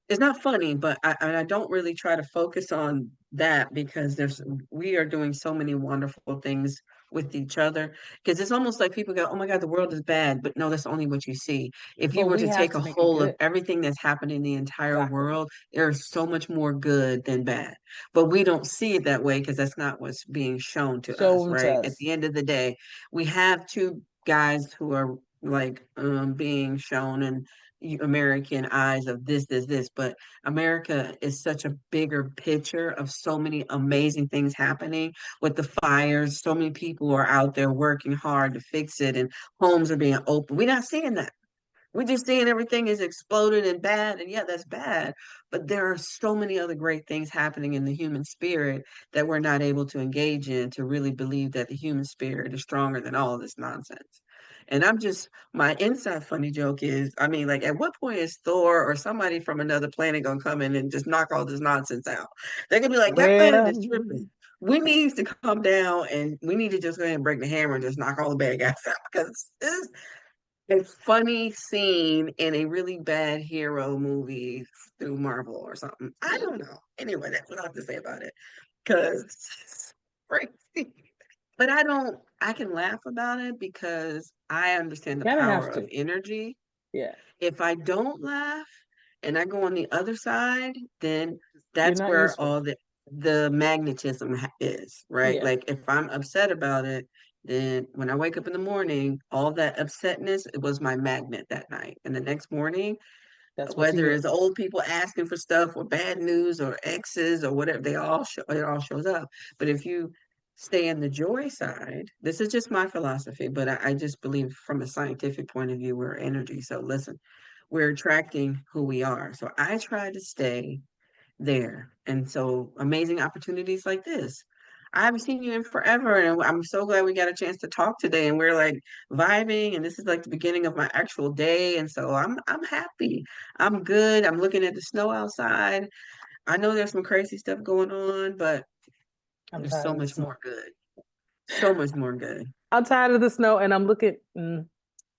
it's not funny, but I don't really try to focus on that because we are doing so many wonderful things with each other, because it's almost like people go, "Oh my God, the world is bad," but no, that's only what you see. If you But were we to have take to a make it whole of good. everything that's happening in the entire Exactly. world, there's so much more good than bad. But we don't see it that way because that's not what's being shown to us, Shown to right? At us. the end of the day, we have two guys who are like being shown in American eyes of this, but America is such a bigger picture of so many amazing things happening with the fires. So many people are out there working hard to fix it, and homes are being opened. We're not seeing that. We're just seeing everything is exploded and bad, and yeah, that's bad. But there are so many other great things happening in the human spirit that we're not able to engage in to really believe that the human spirit is stronger than all of this nonsense. And I'm just, my inside funny joke is, I mean, like, at what point is Thor or somebody from another planet gonna come in and just knock all this nonsense out? They're gonna be like, that planet is Well, tripping. We need to come down and we need to just go ahead and break the hammer and just knock all the bad guys out because this a funny scene in a really bad hero movie through Marvel or something. I don't know. Anyway, that's what I have to say about it. Because it's crazy. But I can laugh about it because I understand the kind of power have of to. energy. Yeah. If I don't laugh and I go on the other side, then You're that's not where useful. all the magnetism is, right? Yeah. Like if I'm upset about it, then when I wake up in the morning, all that upsetness, it was my magnet that night. And the next morning, That's what you whether get. it's old people asking for stuff or bad news or exes or whatever, it all shows up. But if you stay in the joy side, this is just my philosophy, but I just believe from a scientific point of view, we're energy. So listen, we're attracting who we are. So I try to stay there. And so amazing opportunities like this. I haven't seen you in forever, and I'm so glad we got a chance to talk today. And we're like vibing, and this is like the beginning of my actual day. And so I'm happy. I'm good. I'm looking at the snow outside. I know there's some crazy stuff going on, but I'm there's tired so of the much snow. more good. So much more good. I'm tired of the snow, and I'm looking.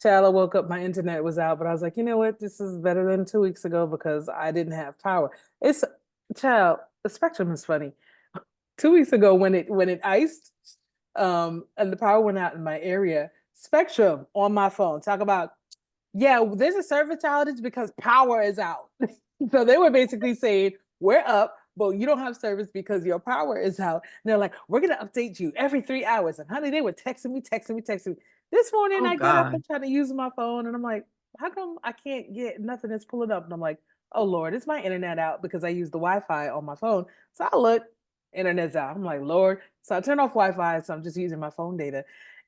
Child, I woke up, my internet was out, but I was like, you know what? This is better than 2 weeks ago because I didn't have power. It's child, the spectrum is funny. 2 weeks ago when it iced, and the power went out in my area, Spectrum on my phone. Talk about, yeah, there's a service outage because power is out. So they were basically saying, we're up, but you don't have service because your power is out. And they're like, we're gonna update you every 3 hours. And honey, they were texting me. This morning Oh I get up God. and try to use my phone, and I'm like, how come I can't get nothing that's pulling up? And I'm like, oh Lord, it's my internet out because I use the Wi-Fi on my phone. So I look, internet's out. I'm like, Lord. So I turn off Wi-Fi, so I'm just using my phone data.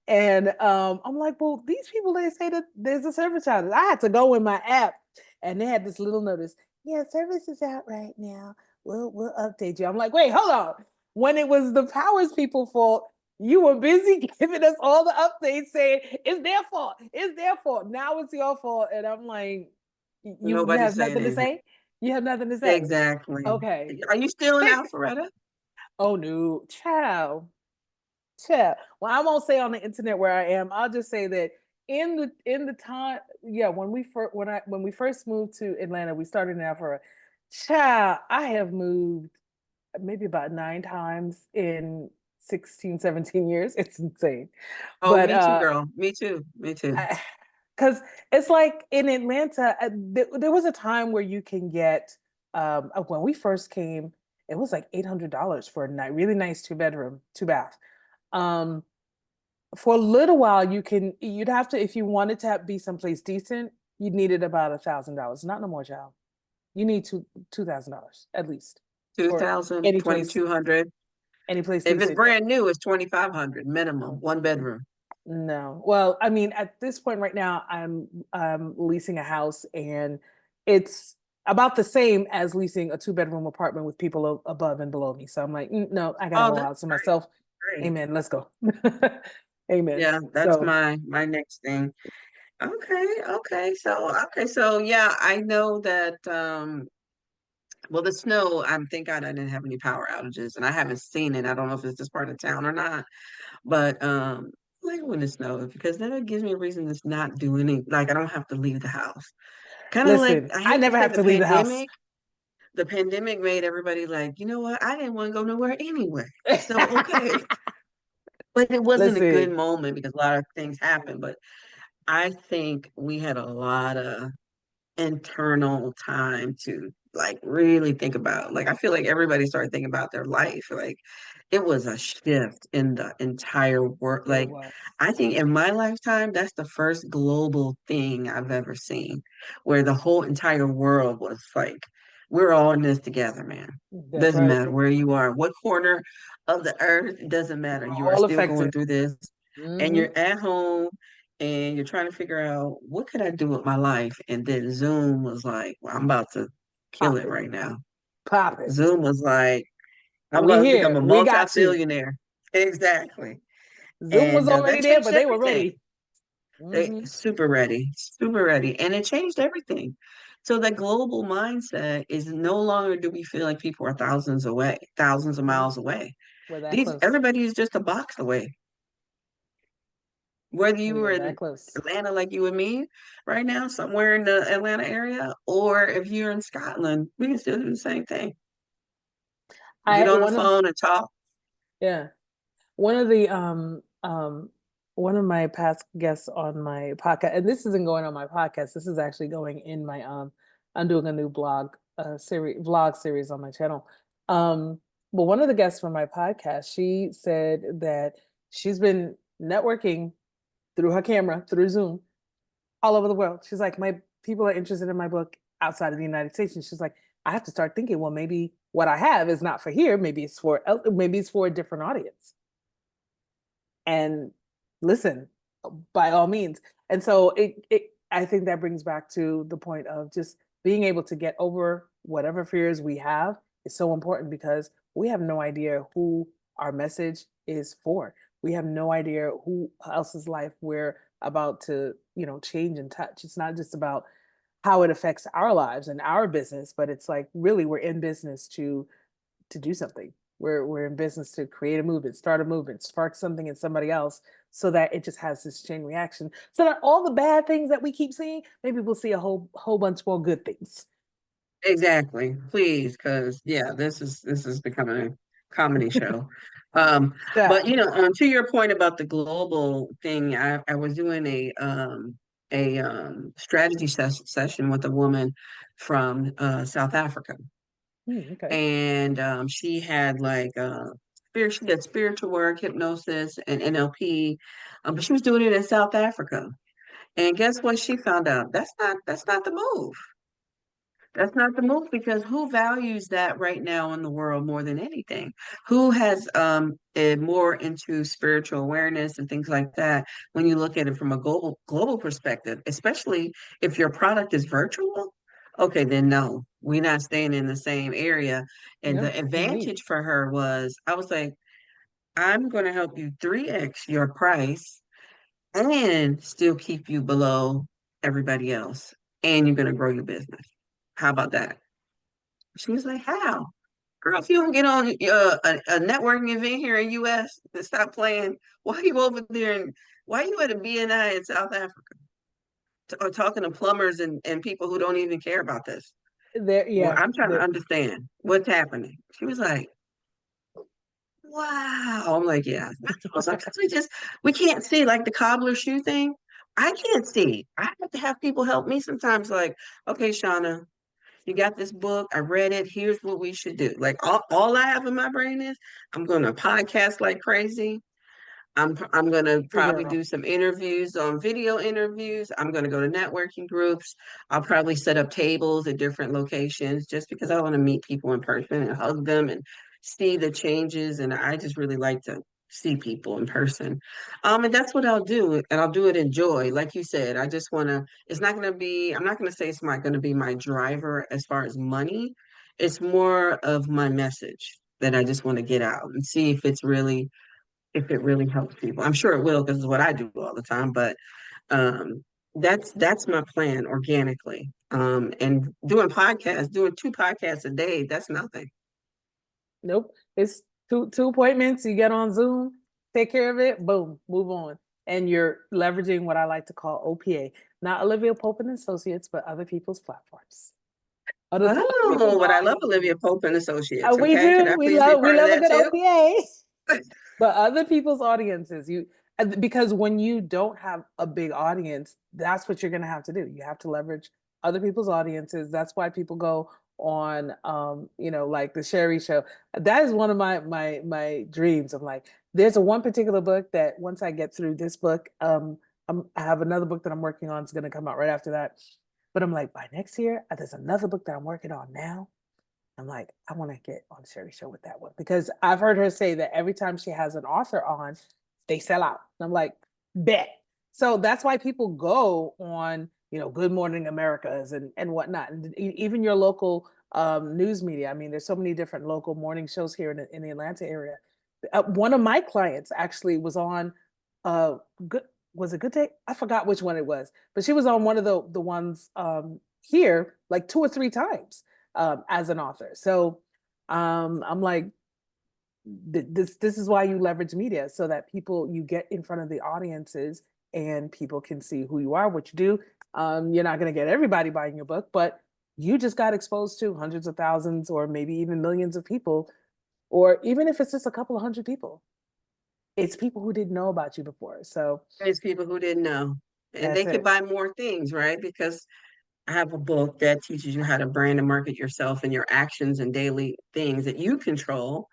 And I'm like, well, these people, they say that there's a service outage. I had to go in my app, and they had this little notice. Yeah, service is out right now. We'll update you. I'm like, wait, hold on. When it was the powers people fault, you were busy giving us all the updates saying it's their fault. It's their fault. Now it's your fault. And I'm like, you Nobody's have saying nothing to anything. say? You have nothing to say. Exactly. Okay. Are you still in Alpharetta? Oh no, child. Child. Well, I won't say on the internet where I am. I'll just say that in the time, yeah, when we first moved to Atlanta, we started in Alpharetta. Child, I have moved maybe about 9 times in 16, 17 years. It's insane. Oh, But me too, girl. Me too. Me too. because it's like in Atlanta, there was a time where you can get, when we first came, it was like $800 for a night, really nice 2 bedroom, 2 bath. Um, for a little while, you'd have to, if you wanted to be someplace decent, you needed about $1,000. Not no more, child. You need $2,000 at least for 2000, any place, 2200. any place If it's decent. brand new, it's 2500 minimum, one bedroom. No. Well, I mean, at this point right now, I'm leasing a house, and it's about the same as leasing a 2 bedroom apartment with people above and below me. So I'm like, no, I got a Oh, whole that's house to myself. great. Amen. Let's go. Amen. Yeah, that's So my next thing. Okay, so yeah, I know that well the snow, I'm thank God I didn't have any power outages and I haven't seen it. I don't know if it's this part of town or not, but I like when it snows because then it gives me a reason to not do any like I don't have to leave the house. Kind of like listen, I I hate to never say have to leave the house. the pandemic made everybody like, you know what? I didn't want to go nowhere anyway. So okay. but it wasn't a good Listen, moment because a lot of things happened. But I think we had a lot of internal time to like really think about. Like I feel like everybody started thinking about their life. Like it was a shift in the entire world. it Like was. I think in my lifetime, that's the first global thing I've ever seen where the whole entire world was like, we're all in this together, man. That's Doesn't right. matter where you are, what corner of the earth, it doesn't matter. We're You are all still going affected. through this and Hmm. you're at home and you're trying to figure out what could I do with my life? And then Zoom was like, well, I'm about to kill Pop it it. right now. Pop it. Zoom was like, I'm We about to become here. a We got you. multi-billionaire. Exactly. Zoom was And already that there, changed but they were everything. ready. They Hmm. super ready, super ready. And it changed everything. So that global mindset is no longer do we feel like people are thousands away, thousands of No, miles away. we're that These close. everybody is just a box away. Whether you We were are that in close. Atlanta like you and me right now, somewhere in the Atlanta area, or if you're in Scotland, we can still do the same thing. Get I on the one of phone and talk. Yeah. One of the one of my past guests on my podcast, and this isn't going on my podcast, this is actually going in my I'm doing a new vlog series on my channel. But one of the guests from my podcast, she said that she's been networking through her camera, through Zoom, all over the world. She's like, my people are interested in my book outside of the United States. And she's like, I have to start thinking, well, maybe what I have is not for here. Maybe it's for a different audience. And listen, by all means. And so I think that brings back to the point of just being able to get over whatever fears we have is so important because we have no idea who our message is for. We have no idea who else's life we're about to, change and touch. It's not just about how it affects our lives and our business, but it's like really we're in business to do something. We're in business to create a movement, start a movement, spark something in somebody else so that it just has this chain reaction. So that all the bad things that we keep seeing, maybe we'll see a whole bunch more good things. Exactly. Please, because yeah, this is becoming a comedy show. Um, but Yeah. to your point about the global thing, I was doing a strategy session with a woman from South Africa. Okay. And she had like she did spiritual work, hypnosis, and NLP, but she was doing it in South Africa. And guess what? She found out that's not the move. That's not the move because who values that right now in the world more than anything? Who has more into spiritual awareness and things like that when you look at it from a global perspective, especially if your product is virtual? Okay, then no, we're not staying in the same area. And No, the indeed. advantage for her was I was like, I'm going to help you 3x your price and still keep you below everybody else. And you're going to grow your business. How about that? She was like, how? Girl, if you don't get on a networking event here in US and stop playing, why you over there and why you at a BNI in South Africa or talking to plumbers and people who don't even care about this? There, Well, yeah. I'm trying to There, understand what's happening. She was like, wow. I'm like, yeah. I was like, 'cause we can't see like the cobbler shoe thing. I can't see. I have to have people help me sometimes, like, okay, Shauna, you got this book. I read it. Here's what we should do. Like all I have in my brain is I'm going to podcast like crazy. I'm going to the probably girl. do some interviews on video interviews. I'm going to go to networking groups. I'll probably set up tables at different locations just because I want to meet people in person and hug them and see the changes. And I just really like to see people in person. And that's what I'll do. And I'll do it in joy. Like you said, I just want to, it's not going to be, I'm not going to say it's not going to be my driver as far as money. It's more of my message that I just want to get out and see if it really helps people. I'm sure it will because it's what I do all the time, but um that's my plan organically. And doing 2 podcasts a day, that's nothing. Nope. It's two appointments. You get on Zoom, take care of it, boom, move on. And you're leveraging what I like to call OPA, not Olivia Pope and Associates, but other people's platforms, other people's Oh, but I love audiences. Olivia Pope and Associates. We Okay, could do. I please be We part of love a that good too? OPA. But other people's audiences, because when you don't have a big audience, that's what you're going to have to do. You have to leverage other people's audiences. That's why people go on, like the Sherry Show. That is one of my dreams. I'm like, there's a one particular book that once I get through this book, I have another book that I'm working on. It's going to come out right after that. But I'm like, by next year, there's another book that I'm working on now. I'm like, I want to get on Sherry Show with that one because I've heard her say that every time she has an author on, they sell out. And I'm like, bet. So that's why people go on, Good Morning Americas and whatnot, and even your local news media. I mean, there's so many different local morning shows here in the Atlanta area. One of my clients actually was on good was it Good Day? I forgot which one it was, but she was on one of the ones here like 2 or 3 times as an author. So I'm like, this is why you leverage media so that you get in front of the audiences and people can see who you are, what you do. You're not going to get everybody buying your book, but you just got exposed to hundreds of thousands or maybe even millions of people, or even if it's just a couple of hundred people, it's people who didn't know about you before. So There's people who didn't know, and that's they could it. buy more things, right? Because I have a book that teaches you how to brand and market yourself and your actions and daily things that you control.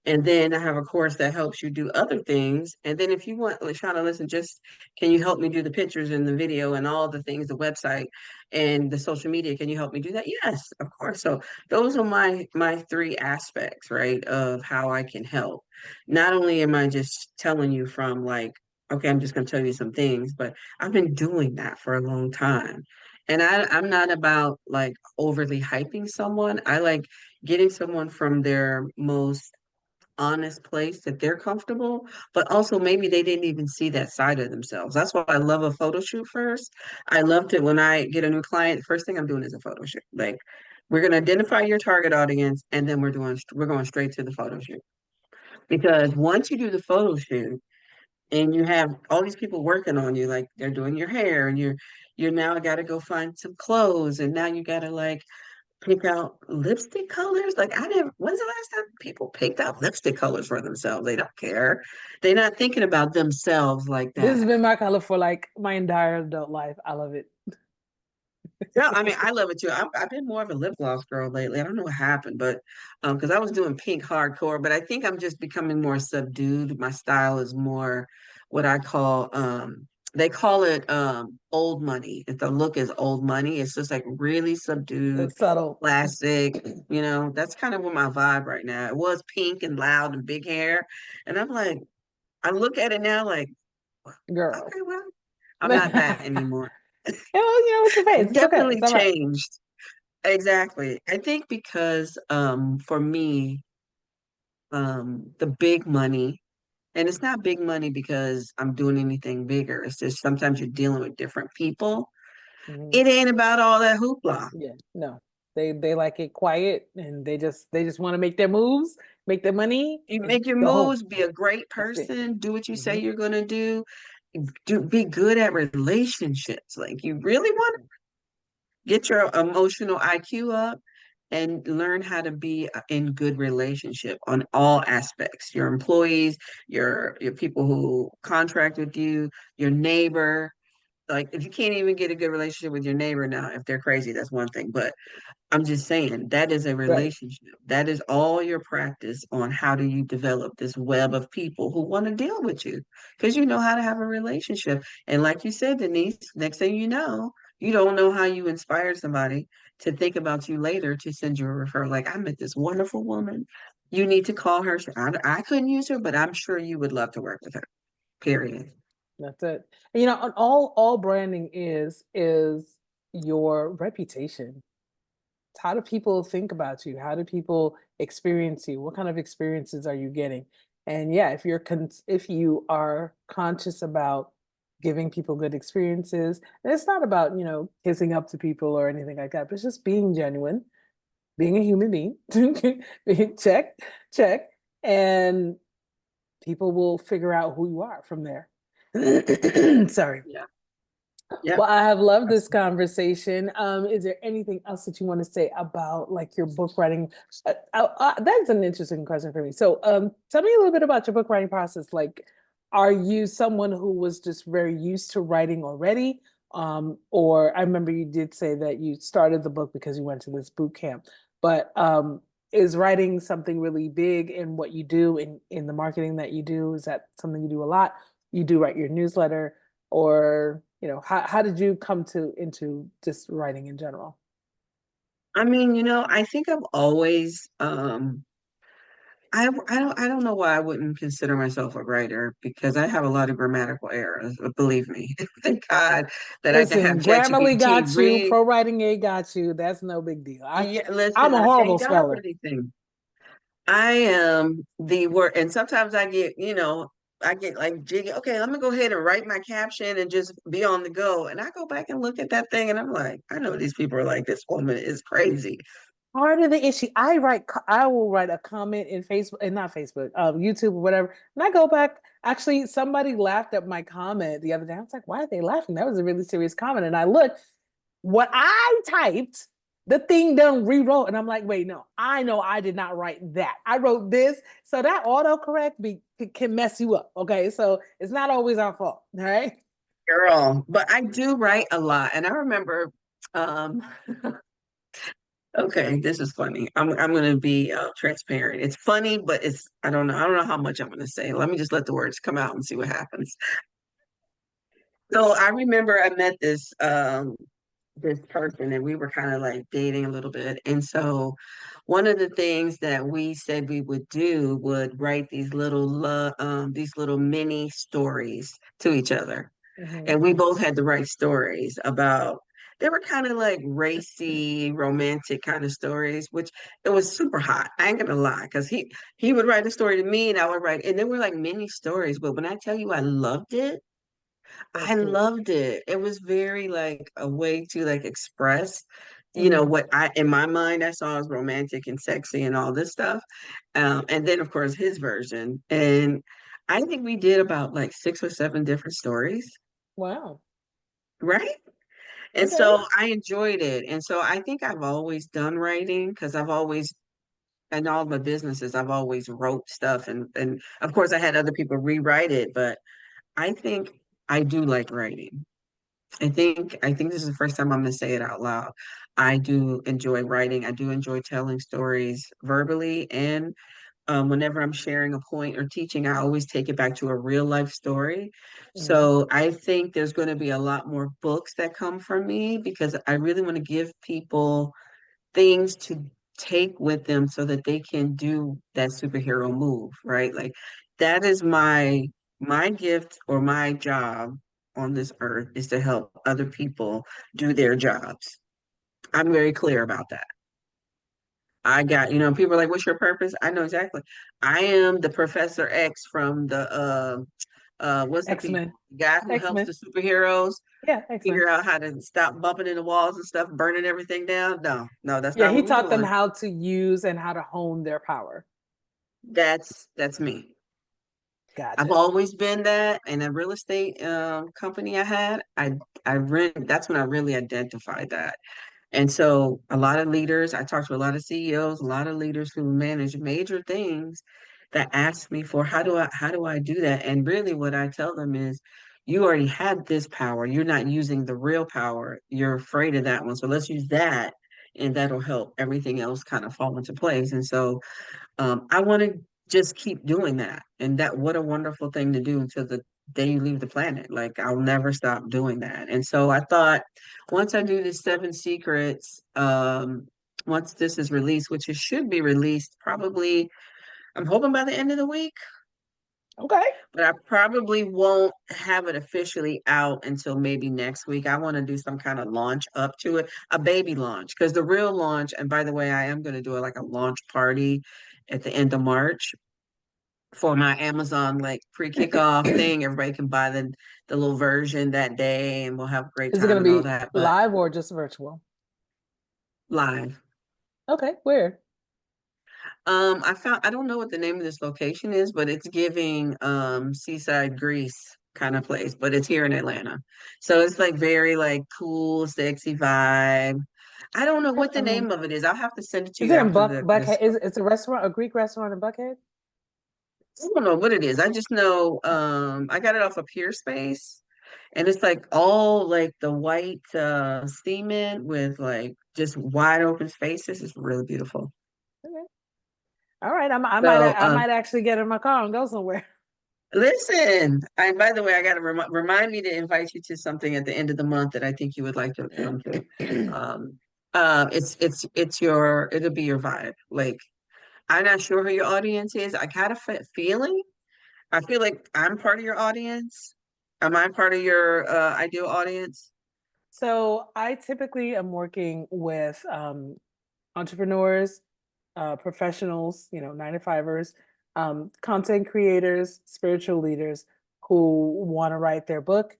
And then I have a course that helps you do other things. And then if you want, Shauna, listen, just can you help me do the pictures and the video and all the things, the website and the social media? Can you help me do that? Yes, of course. So those are my three aspects, right, of how I can help. Not only am I just telling you from like, okay, I'm just going to tell you some things, but I've been doing that for a long time. And I'm not about like overly hyping someone. I like getting someone from their most honest place that they're comfortable, but also maybe they didn't even see that side of themselves. That's why I love a photo shoot first. I loved it when I get a new client, the first thing I'm doing is a photo shoot. Like we're going to identify your target audience and then we're going straight to the photo shoot. Because once you do the photo shoot and you have all these people working on you, like they're doing your hair and you're now got to go find some clothes and now you got to like pick out lipstick colors. Like I never, when's the last time people picked out lipstick colors for themselves? They don't care. They're not thinking about themselves like This has that. been my color for like my entire adult life. I love it. Yeah, I mean, I love it too. I've been more of a lip gloss girl lately. I don't know what happened, but because I was doing pink hardcore, but I think I'm just becoming more subdued. My style is more what I call they call it old money. If the look is old money, it's just like really subdued, It's subtle. classic. That's kind of what my vibe right now. It was pink and loud and big hair, and I'm like, I look at it now like, Girl. okay, well, I'm not that Yeah, anymore. it's a phase. It's okay. Definitely It's all right. changed. Exactly. I think because for me, the big money, and it's not big money because I'm doing anything bigger. It's just sometimes you're dealing with different people. Mhm. It ain't about all that hoopla. Yeah, no. They like it quiet and they just want to make their moves, make their money, You and make your go home. moves, be a great That's it. person, do what you say Hmm. you're gonna be good at relationships. Like you really want to get your emotional IQ up and learn how to be in good relationship on all aspects. Your employees, your people who contract with you, your neighbor. Like if you can't even get a good relationship with your neighbor now, if they're crazy, that's one thing. But I'm just saying that is a Right. relationship. That is all your practice on how do you develop this web of people who want to deal with you because you know how to have a relationship. And like you said, Denise, next thing you don't know how you inspired somebody to think about you later to send you a referral. Like I met this wonderful woman. You need to call her. I couldn't use her, but I'm sure you would love to work with her. Period. That's it. And, and all branding is your reputation. How do people think about you? How do people experience you? What kind of experiences are you getting? And yeah, if you are conscious about giving people good experiences, and it's not about, kissing up to people or anything like that, but it's just being genuine, being a human being. Check, check. And people will figure out who you are from there. Sorry. Yeah. Yep. Well, I have loved this conversation. Is there anything else that you want to say about like your book writing? That's an interesting question for me. So, tell me a little bit about your book writing process. Like, are you someone who was just very used to writing already? Or I remember you did say that you started the book because you went to this boot camp, but is writing something really big in what you do in the marketing that you do? Is that something you do a lot? You do write your newsletter, or how did you come to into just writing in general? I mean, I think I've always I don't know why I wouldn't consider myself a writer because I have a lot of grammatical errors, believe me. Thank God that I can have Listen, Grammarly ChatGPT got you, read. Pro Writing A got you. That's no big deal. Yeah, I'm listen, a I horrible thank God for speller. these things. I am the word, and sometimes I get, I get like jiggy. Okay, let me go ahead and write my caption and just be on the go. And I go back and look at that thing, and I'm like, I know these people are like, this woman is crazy. Part of the issue, I will write a comment in Facebook, and not Facebook, YouTube or whatever, and I go back. Actually, somebody laughed at my comment the other day. I was like, why are they laughing? That was a really serious comment. And I looked, what I typed, the thing done rewrote, and I'm like, wait, no, I know I did not write that. I wrote this, so that autocorrect can mess you up. Okay, so it's not always our fault. All right. Girl, but I do write a lot. And I remember, um, okay, this is funny. I'm gonna be transparent. It's funny, but I don't know how much I'm gonna say. Let me just let the words come out and see what happens. So I remember I met this person and we were kind of like dating a little bit. And so one of the things that we said we would do would write these little mini stories to each other. Mhm. And we both had to write stories about they were kind of like racy, romantic kind of stories, which it was super hot. I ain't gonna lie, because he would write a story to me and I would write, and they were like mini stories. But when I tell you I loved it, I That's sweet. loved it. It was very like a way to like express, Mhm. what I in my mind I saw as romantic and sexy and all this stuff. And then of course his version. And I think we did about like 6 or 7 different stories, Wow. right? And Okay. so I enjoyed it. And so I think I've always done writing because I've always in all my businesses I've always wrote stuff and of course I had other people rewrite it, but I think I do like writing. I think this is the first time I'm going to say it out loud. I do enjoy writing. I do enjoy telling stories verbally, and whenever I'm sharing a point or teaching, I always take it back to a real life story. Mhm. So I think there's going to be a lot more books that come from me because I really want to give people things to take with them so that they can do that superhero move, right? Like that is my gift or my job on this earth is to help other people do their jobs. I'm very clear about that. I got, people are like, what's your purpose? I know exactly. I am the Professor X from the what's the people? X-Men. The guy who helps X-Men. the superheroes Yeah, X-Men. figure out how to stop bumping into walls and stuff, burning everything down. No, no, that's Yeah, not he what we're taught them doing. how to use and how to hone their power. That's me. I've Gotcha. always been that. In a real estate company I had, that's when I really identified that. And so a lot of leaders, I talked to a lot of CEOs, a lot of leaders who manage major things that ask me for how do I do that? And really what I tell them is you already had this power. You're not using the real power. You're afraid of that one. So let's use that and that'll help everything else kind of fall into place. And so I want to just keep doing that. And that what a wonderful thing to do until the day you leave the planet. Like I'll never stop doing that. And so I thought once I do this 7 secrets, once this is released, which it should be released probably, I'm hoping by the end of the week, Okay. but I probably won't have it officially out until maybe next week. I want to do some kind of launch up to it, a baby launch, because the real launch, and by the way, I am going to do it like a launch party at the end of March for my Amazon like pre-kickoff thing. Everybody can buy the little version that day and we'll have a great Is it going time to and all be that, but live or just virtual? live. Okay, where? I don't know what the name of this location is, but it's giving seaside Greece. kind of place, but it's here in Atlanta. So it's like very like cool, sexy vibe. I don't know what the name of it is. I'll have to send it to Is you it in after the Buckhead? this. Is it's a restaurant, a Greek restaurant in Buckhead? I don't know what it is. I just know I got it off of Peer Space, and it's like all like the white cement with like just wide open spaces. It's really beautiful. Okay. All right, So I might actually get in my car and go somewhere. listen, and by the way, I got to remind me to invite you to something at the end of the month that I think you would like to come to. Um, it's your it'll be your vibe. Like I'm not sure who your audience is. I kind of feeling. I feel like I'm part of your audience. Am I part of your ideal audience? So I typically am working with entrepreneurs, professionals, 9 to 5ers, content creators, spiritual leaders who want to write their book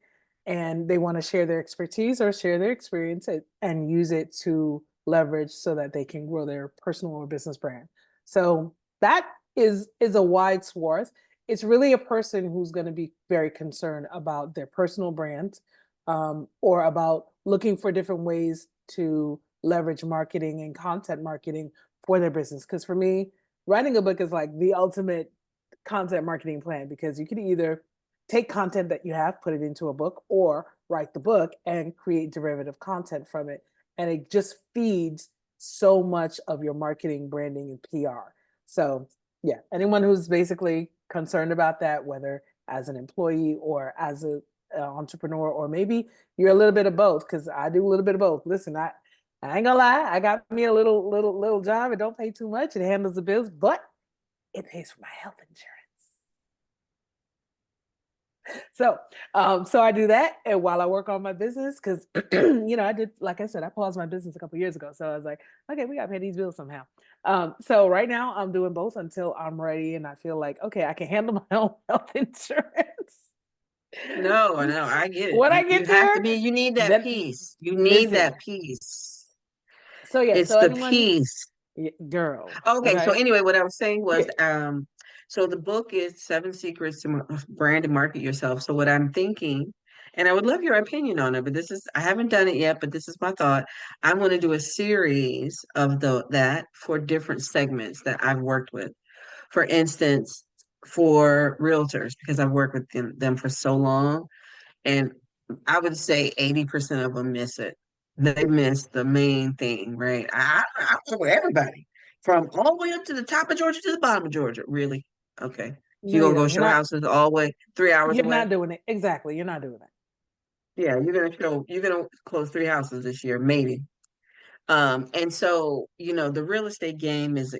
and they want to share their expertise or share their experience and use it to leverage so that they can grow their personal or business brand. So that is a wide swath. It's really a person who's going to be very concerned about their personal brand, or about looking for different ways to leverage marketing and content marketing for their business. Because for me, writing a book is like the ultimate content marketing plan, because you can either take content that you have, put it into a book, or write the book and create derivative content from it. And it just feeds so much of your marketing, branding, and PR. So, yeah, anyone who's basically concerned about that, whether as an employee or as an entrepreneur, or maybe you're a little bit of both, because I do a little bit of both. Listen, I ain't gonna lie, I got me a little job. It don't pay too much. It handles the bills, but it pays for my health insurance. So I do that, and while I work on my business, because I did, like I said, I paused my business a couple years ago. So I was like, okay, we gotta pay these bills somehow. So right now I'm doing both until I'm ready and I feel like, okay, I can handle my own health insurance. No, I know, I get it. When I You get have to there, be, you need that then peace. You need listen. that peace. So yeah, It's so the anyone, peace. girl, Okay, so okay, anyway, what I was saying was, yeah, so the book is Seven Secrets to Brand and Market Yourself. So what I'm thinking, and I would love your opinion on it, but this is, I haven't done it yet, but this is my thought. I want to do a series of that for different segments that I've worked with. For instance, for realtors, because I've worked with them for so long, and I would say 80% of them miss it. They miss the main thing, right? I work with everybody from all the way up to the top of Georgia to the bottom of Georgia. Really? Okay. no, You you gonna go don't. show houses all the way 3 hours You're away? not doing it. Exactly, you're not doing it. Yeah, you're gonna close 3 houses this year, maybe. And so, the real estate game is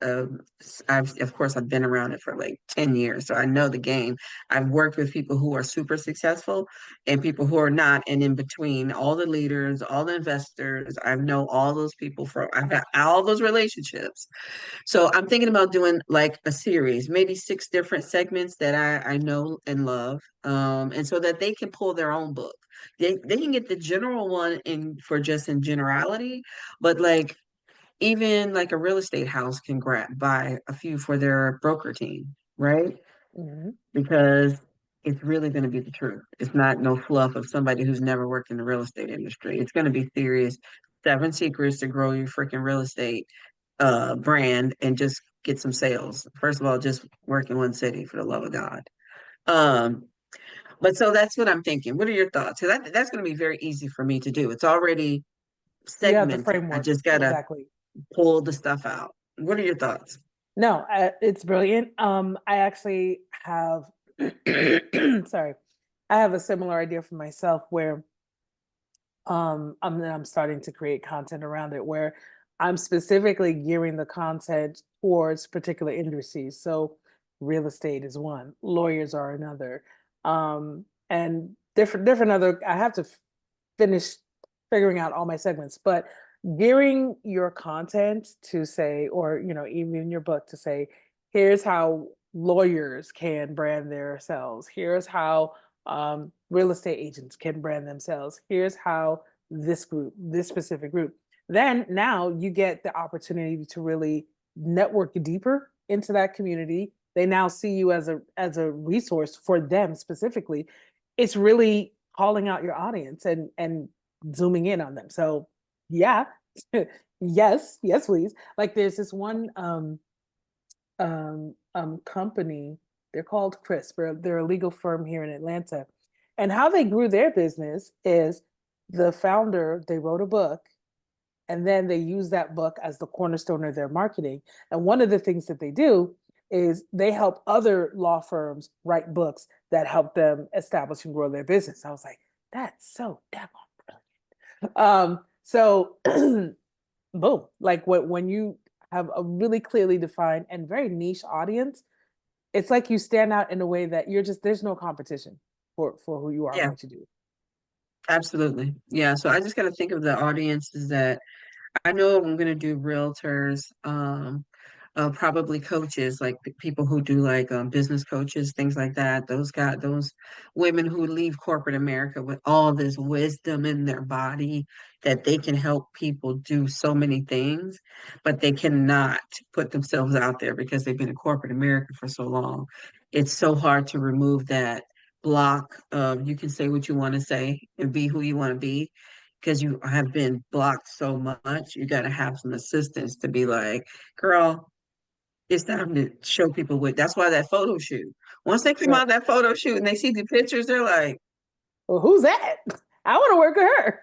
of course I've been around it for like 10 years, so I know the game. I've worked with people who are super successful and people who are not, and in between, all the leaders, all the investors. I know all those people from I've got all those relationships. So I'm thinking about doing like a series, maybe 6 different segments that I know and love, and so that they can pull their own book. They can get the general one in for just in generality, but like even like a real estate house can buy a few for their broker team, right? Mhm. Because it's really going to be the truth. It's not no fluff of somebody who's never worked in the real estate industry. It's going to be serious. 7 secrets to grow your freaking real estate brand and just get some sales. First of all, just work in one city for the love of God. Um, but so that's what I'm thinking. What are your thoughts? Because that's going to be very easy for me to do. It's already You have the segmented. I framework. just got to Exactly. pull the stuff out. What are your thoughts? No, it's brilliant. I actually have, sorry, I have a similar idea for myself where I'm starting to create content around it where I'm specifically gearing the content towards particular industries. So real estate is one, lawyers are another, and different other. I have to finish figuring out all my segments, but gearing your content to say, or even in your book to say, here's how lawyers can brand themselves. Here's how real estate agents can brand themselves. Here's how this group, this specific group. Then now you get the opportunity to really network deeper into that community, they now see you as a resource for them specifically. It's really calling out your audience and zooming in on them. So yeah, yes, please. Like there's this one company. They're called Crisp. They're a legal firm here in Atlanta. And how they grew their business is the founder, they wrote a book and then they use that book as the cornerstone of their marketing. And one of the things that they do is they help other law firms write books that help them establish and grow their business. I was like, that's so damn brilliant. So boom, like when you have a really clearly defined and very niche audience, it's like you stand out in a way that you're just there's no competition for who you are and Yeah, what you do. absolutely. Yeah. So I just got to think of the audiences that I know I'm going to do realtors, probably coaches, like people who do like business coaches, things like that. Those women who leave corporate America with all this wisdom in their body that they can help people do so many things, but they cannot put themselves out there because they've been in corporate America for so long. It's so hard to remove that block of you can say what you want to say and be who you want to be because you have been blocked so much, you got to have some assistance to be like, girl, it's time to show people what. That's why that photo shoot. Once they come Right. out of that photo shoot and they see the pictures, they're like, Well, who's that? I want to work with her.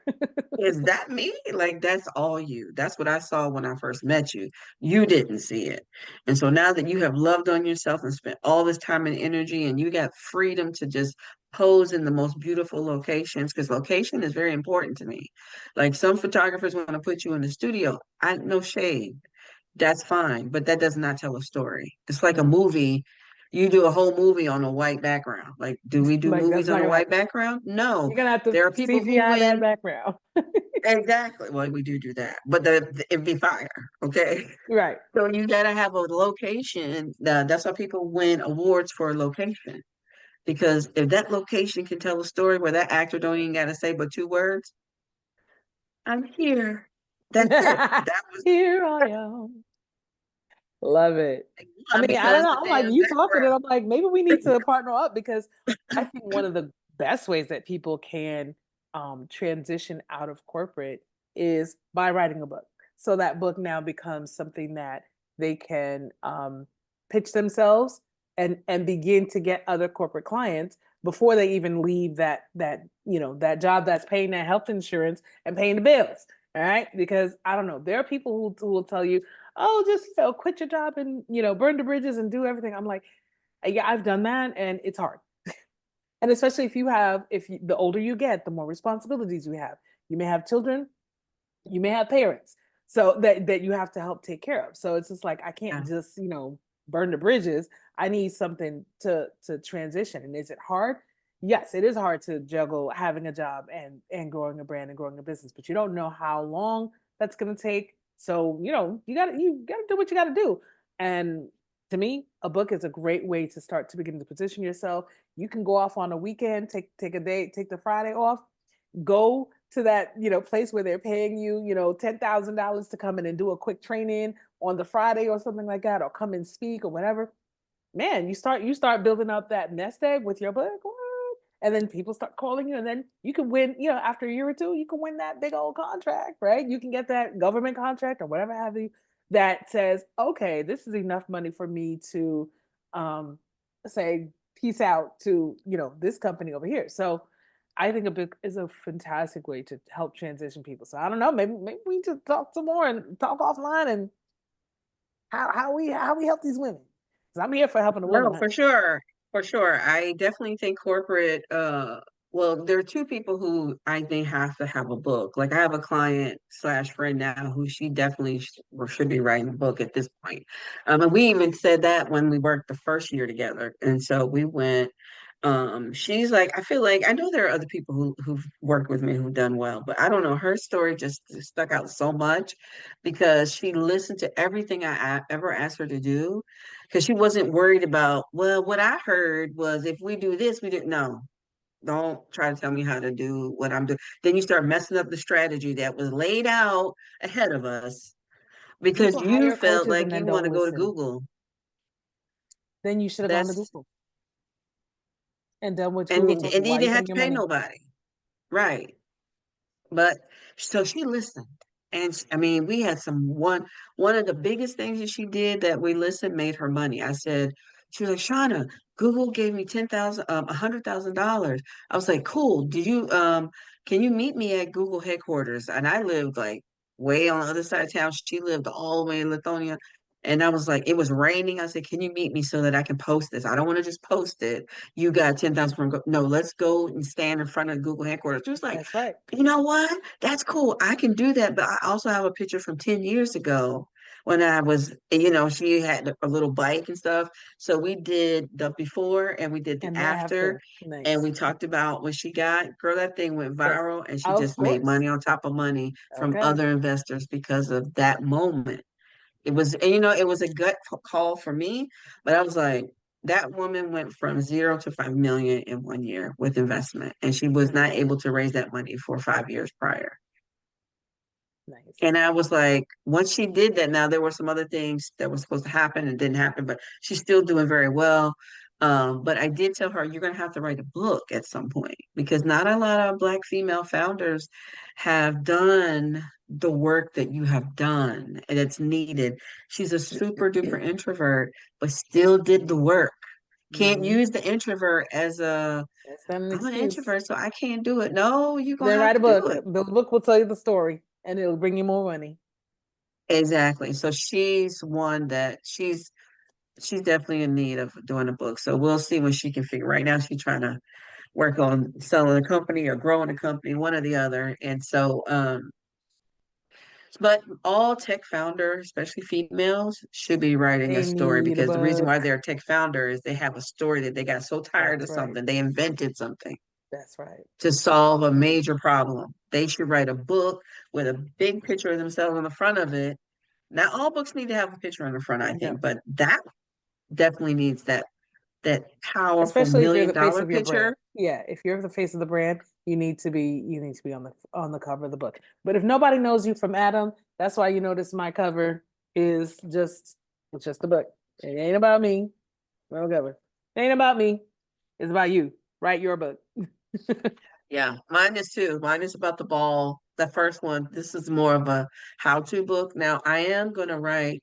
is that me? Like, that's all you. That's what I saw when I first met you. You didn't see it. And so now that you have loved on yourself and spent all this time and energy and you got freedom to just pose in the most beautiful locations, because location is very important to me. Like some photographers want to put you in the studio. I no shade. That's fine, but that does not tell a story. It's like a No, movie. You do a whole movie on a white background. Like, do we do like that's movies not on a gonna white happen. background? No. You're gonna have to There are people who CGI that win. background. Exactly. Well, we do that, but it'd be fire. Okay. Right. So you gotta have a location. That's why people win awards for a location. Because if that location can tell a story where that actor don't even gotta say but two words, I'm here. That's it. That was Here I am. Love it. I one mean, I don't because know. the I'm like, damn you talking and background. I'm like, maybe we need to partner up because I think one of the best ways that people can transition out of corporate is by writing a book. So that book now becomes something that they can pitch themselves and begin to get other corporate clients before they even leave that job that's paying that health insurance and paying the bills. All right, because I don't know, there are people who will tell you, oh, just quit your job and burn the bridges and do everything. I'm like, yeah, I've done that, and it's hard. And especially the older you get, the more responsibilities you have. You may have children, you may have parents, so that you have to help take care of. So it's just like I can't Yeah. just burn the bridges. I need something to transition. And is it hard? Yes, it is hard to juggle having a job and growing a brand and growing a business, but you don't know how long that's going to take. So you got to do what you got to do. And to me, a book is a great way to start to begin to position yourself. You can go off on a weekend, take a day, take the Friday off, go to that place where they're paying you $10,000 to come in and do a quick training on the Friday or something like that, or come and speak or whatever. Man, you start building up that nest egg with your book. What? And then people start calling you, and then you can win. After a year or two, you can win that big old contract, right? You can get that government contract or whatever have you that says, okay, this is enough money for me to um, say peace out to this company over here. So I think a book is a fantastic way to help transition people. So I don't know, maybe we need to talk some more and talk offline and how we help these women. Because I'm here for helping the women, No, honey. for sure. For sure. I definitely think corporate, well, there are two people who I think have to have a book. Like I have a client slash friend now who she definitely or should be writing a book at this point. And we even said that when we worked the first year together. And so we went, she's like, I feel like I know there are other people who've worked with me who've done well, but I don't know. Her story just stuck out so much because she listened to everything I ever asked her to do because she wasn't worried about, well, what I heard was if we do this, we didn't know. Don't try to tell me how to do what I'm doing. Then you start messing up the strategy that was laid out ahead of us because People you hire felt coaches and like then you want don't to go to listen. Google. Then you should have gone to That's Google and done what and Google and told you. you Why are you didn't have putting to your pay money? nobody. Right. But so she listened. And I mean, we had one of the biggest things that she did that we listened made her money. I said, she was like, Shauna, Google gave me 10,000, $100,000. I was like, cool. Can you meet me at Google headquarters? And I lived like way on the other side of town. She lived all the way in Lithonia. And I was like, it was raining. I said, can you meet me so that I can post this? I don't want to just post it. You got 10,000 from, no, let's go and stand in front of Google headquarters. She was like, That's right. you know what? That's cool. I can do that. But I also have a picture from 10 years ago when I was, she had a little bike and stuff. So we did the before and we did the And the after. after. And Nice. we talked about when she got, girl, that thing went Yes. viral and she Of just made course. money on top of money from Okay. other investors because of that moment. It was, it was a gut call for me, but I was like, that woman went from 0 to 5 million in 1 year with investment, and she was not Nice. able to raise that money for 5 years prior. Nice. And I was like, once she did that, now there were some other things that were supposed to happen and didn't happen, but she's still doing very well. But I did tell her, you're going to have to write a book at some point because not a lot of Black female founders have done the work that you have done and it's needed. She's a super duper introvert, but still did the work. Can't Hmm. use the introvert as That's not an I'm an excuse. introvert, so I can't do it. No, you're going Then to have write a to do book. it. The book will tell you the story and it'll bring you more money. Exactly. So she's one that she's definitely in need of doing a book. So we'll see when she can figure. Right now, she's trying to work on selling a company or growing a company, one or the other. And so, but all tech founders, especially females, should be writing a They story need a because the reason why book. they're a tech founder is they have a story that they got so tired That's of right. something, they invented something That's right. to solve a major problem. They should write a book with a big picture of themselves on the front of it. Not all books need to have a picture on the front, I No. think, but that definitely needs that powerful Especially if you're million the face dollar of your brand. picture. Yeah, if you're the face of the brand, you need to be on the cover of the book. But if nobody knows you from Adam, that's why you notice my cover is just it's just a book. It ain't about me. No cover. It ain't about me. It's about you. Write your book. Yeah, mine is too. Mine is about the ball. The first one, this is more of a how-to book. Now, I am going to write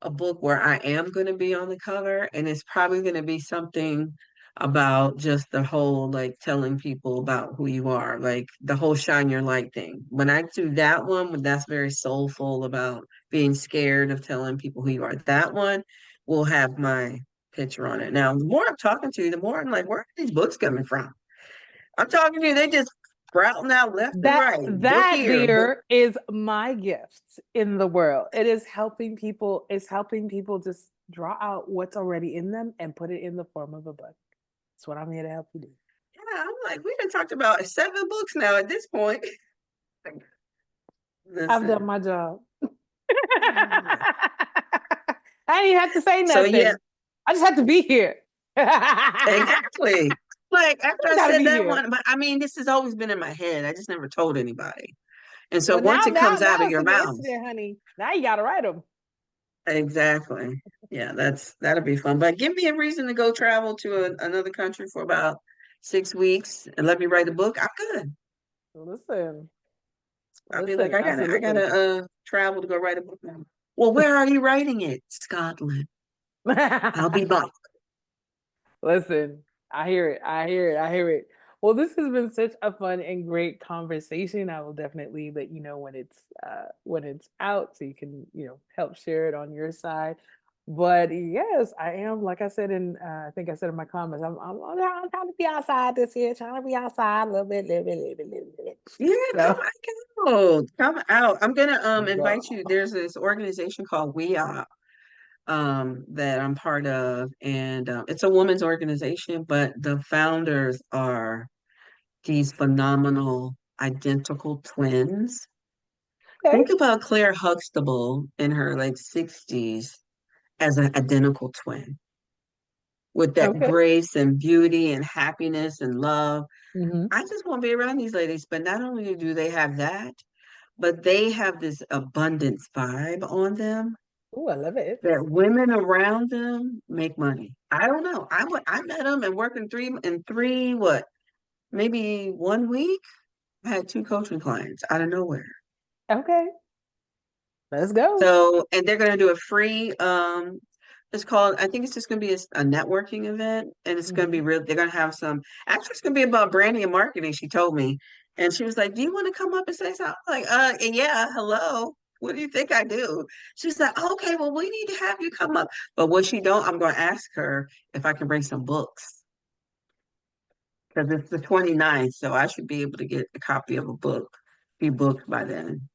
a book where I am going to be on the cover, and it's probably going to be something about just the whole like telling people about who you are, like the whole shine your light thing. When I do that one, that's very soulful about being scared of telling people who you are. That one will have my picture on it. Now, the more I'm talking to you, the more I'm like, where are these books coming from? I'm talking to you, they just sprouting out left and That right. Book that here, book. dear is my gift in the world. It is helping people. It's helping people just draw out what's already in them and put it in the form of a book. That's what I'm here to help you do. Yeah, I'm like, we done talked about 7 books now at this point. I've done Listen. my job. I didn't have to say So yeah, nothing. I just had to be here. exactly. Like after I I gotta said be that here. one, but I mean, this has always been in my head. I just never told anybody. And so Well, once now, it now, comes out now of it's your in the mouth, incident, honey. Now you gotta write them. exactly. Yeah, that'll be fun. But give me a reason to go travel to another country for about 6 weeks and let me write a book. I'm good. Listen, I'll be like, I absolutely. gotta travel to go write a book now. Well, where are you writing it? Scotland. I'll be back. Listen, I hear it. I hear it. I hear it. Well, this has been such a fun and great conversation. I will definitely let you know when it's out, so you can help share it on your side. But yes, I am. Like I said I think I said in my comments, I'm trying to be outside this year. Trying to be outside a little bit, little bit, little bit, little bit. Yeah, come So, out. Come out. I'm gonna invite yeah. you. There's this organization called We Are that I'm part of, and it's a women's organization, but the founders are these phenomenal identical twins. Okay. Think about Claire Huxtable in her like 60s as an identical twin with that Okay. grace and beauty and happiness and love. Hmm. I just want to be around these ladies, but not only do they have that, but they have this abundance vibe on them. Oh, I love it. that women around them make money. I don't know. I met them and worked in three what maybe 1 week. I had two coaching clients out of nowhere. Okay, let's go. So, and they're going to do a free, it's called, I think it's just going to be a networking event, and it's going to be Hmm. real. They're going to have some, actually, it's going to be about branding and marketing, she told me. And she was like, "Do you want to come up and say something?" I'm like, and yeah, hello. What do you think I do? She's like, "Okay, well, we need to have you come up." But what she don't, I'm going to ask her if I can bring some books because it's the 29th, so I should be able to get a copy of a few books by then.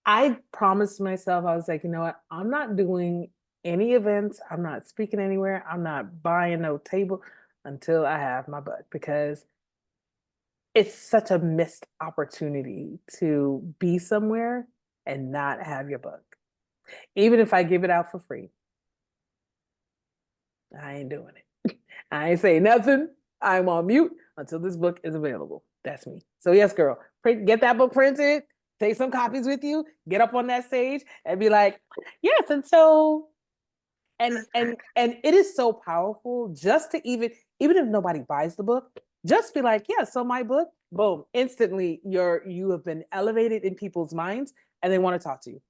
I promised myself, I was like, you know what? I'm not doing any events. I'm not speaking anywhere. I'm not buying no table until I have my book because it's such a missed opportunity to be somewhere and not have your book. Even if I give it out for free, I ain't doing it. I ain't saying nothing. I'm on mute until this book is available. That's me. So yes, girl, get that book printed, take some copies with you, get up on that stage and be like, yes. And so, and it is so powerful just to even if nobody buys the book, just be like, yeah, so my book, boom, instantly you have been elevated in people's minds and they want to talk to you.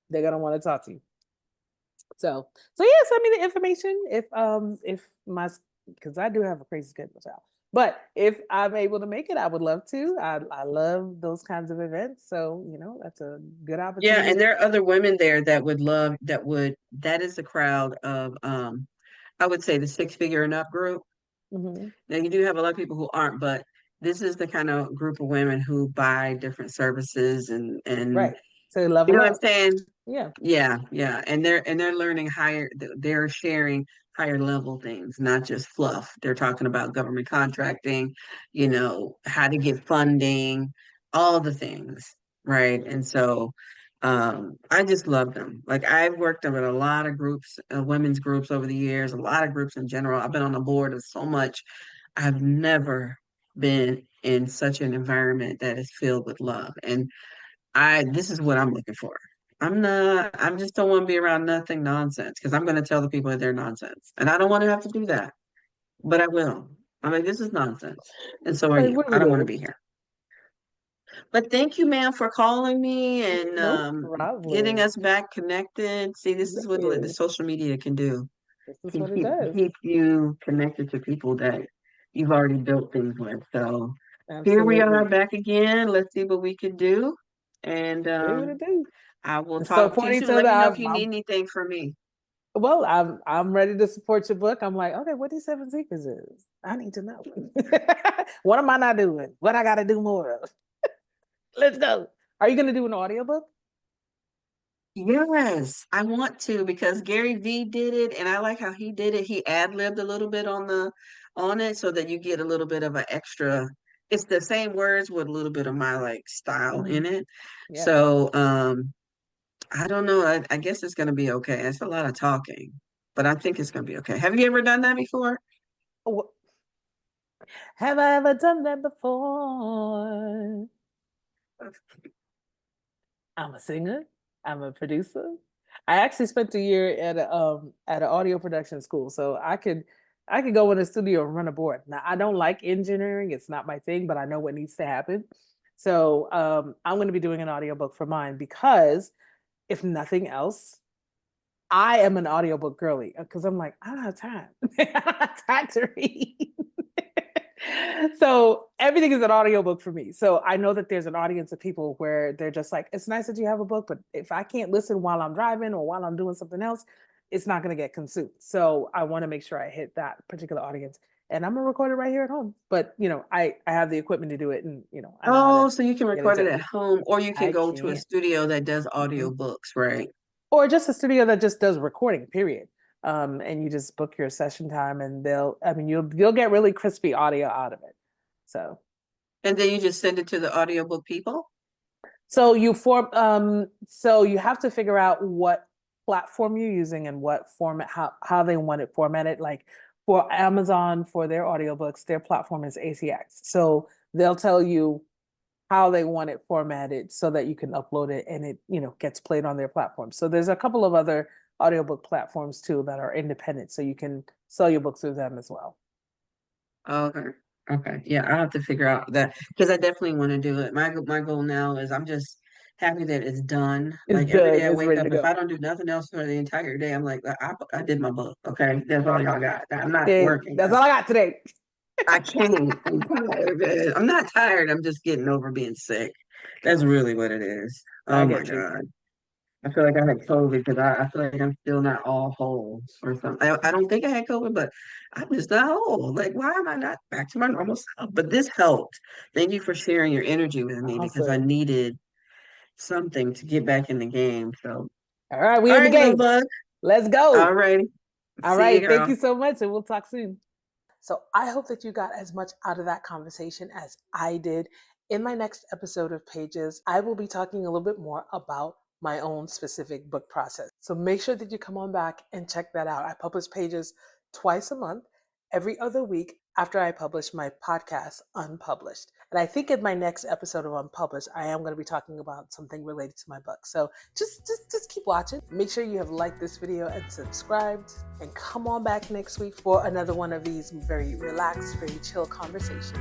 They're gonna want to talk to you. So yeah, send me the information if my because I do have a crazy schedule, child. But if I'm able to make it, I would love to. I love those kinds of events. So, that's a good Yeah, and opportunity. there are other women there that would love that is the crowd of I would say the six-figure and up group. Hmm. Now you do have a lot of people who aren't, but this is the kind of group of women who buy different services and Right. So you level know what I'm up. saying? Yeah. Yeah, yeah. And they're learning higher, they're sharing higher level things, not just fluff. They're talking about government contracting, how to get funding, all the things, right? And so I just love them. Like I've worked with a lot of groups, women's groups over the years, a lot of groups in general. I've been on the board of so much. I've never been in such an environment that is filled with love. And this is what I'm looking for. I just don't want to be around nothing nonsense because I'm going to tell the people that they're nonsense. And I don't want to have to do that, but I will. I'm like, this is nonsense. And so are Like, you. what are I we don't want to doing? be here. But thank you, ma'am, for calling me and No getting problem. us back connected. See, this is what the Yes. social media can do. This is Can what it keep does. keep you connected to people that you've already built things with. So here we are Absolutely. back again. Let's see what we can do. And See what it do. I will And talk to support you each soon. Let other. me know if you need anything from me. Well, I'm ready to support your book. I'm like, okay, what these seven secrets is? I need to know. What am I not doing? What I got to do more of? Let's go. Are you going to do an audiobook? Yes, I want to because Gary V did it and I like how he did it. He ad-libbed a little bit on it so that you get a little bit of an extra. It's the same words with a little bit of my like style Hmm. in it. Yeah. So I don't know. I guess it's gonna be okay. It's a lot of talking, but I think it's gonna be okay. Have you ever done that before? Oh, have I ever done that before? I'm a singer. I'm a producer. I actually spent a year at an audio production school, so I could go in the studio and run a board. Now I don't like engineering; it's not my thing, but I know what needs to happen. So I'm going to be doing an audiobook for mine because, if nothing else, I am an audiobook girly because I'm like, I don't have time. I don't have time to read. So everything is an audiobook for me. So I know that there's an audience of people where they're just like, it's nice that you have a book, but if I can't listen while I'm driving or while I'm doing something else, it's not going to get consumed. So I want to make sure I hit that particular audience. And I'm gonna record it right here at home. But I have the equipment to do it, and I know how to Oh, so you can get record into it it. at home, or you can I go to a can. studio that does Mhm. audio books, right? Or just a studio that just does recording, period. And you just book your session time, and I mean, you'll get really crispy audio out of it. So, And then you just send it to the audiobook people. so you have to figure out what platform you're using and what format, how they want it formatted. Like for Amazon, for their audiobooks, their platform is ACX. So they'll tell you how they want it formatted so that you can upload it and it, gets played on their platform. So there's a couple of other audiobook platforms too that are independent, so you can sell your books through them as well. Okay. Okay. Yeah, I have to figure out that because I definitely want to do it. My goal now is I'm just happy that it's done. It's Like every day done. I It's wake ready to up, if go. I don't do nothing else for the entire day, I'm like, I did my book. Okay. That's all y'all got. I'm not Okay, working. that's all I got today. I can't. I'm tired, man. I'm not tired. I'm just getting over being sick. That's Oh, really what it is. I Oh my get you. God. I feel like I had COVID because I feel like I'm still not all whole or something. I don't think I had COVID, but I'm just not whole. Like, why am I not back to my normal self? But this helped. Thank you for sharing your energy with me because I Awesome. needed something to get back in the game. So, All right, we all in the right, love game. bug. Let's All go. righty. All See you, right. Thank girl. you so much, and we'll talk soon. So I hope that you got as much out of that conversation as I did. In my next episode of Pages, I will be talking a little bit more about my own specific book process. So make sure that you come on back and check that out. I publish Pages twice a month, every other week after I publish my podcast, Unpublished. And I think in my next episode of Unpublished, I am going to be talking about something related to my book. So just keep watching. Make sure you have liked this video and subscribed. And come on back next week for another one of these very relaxed, very chill conversations.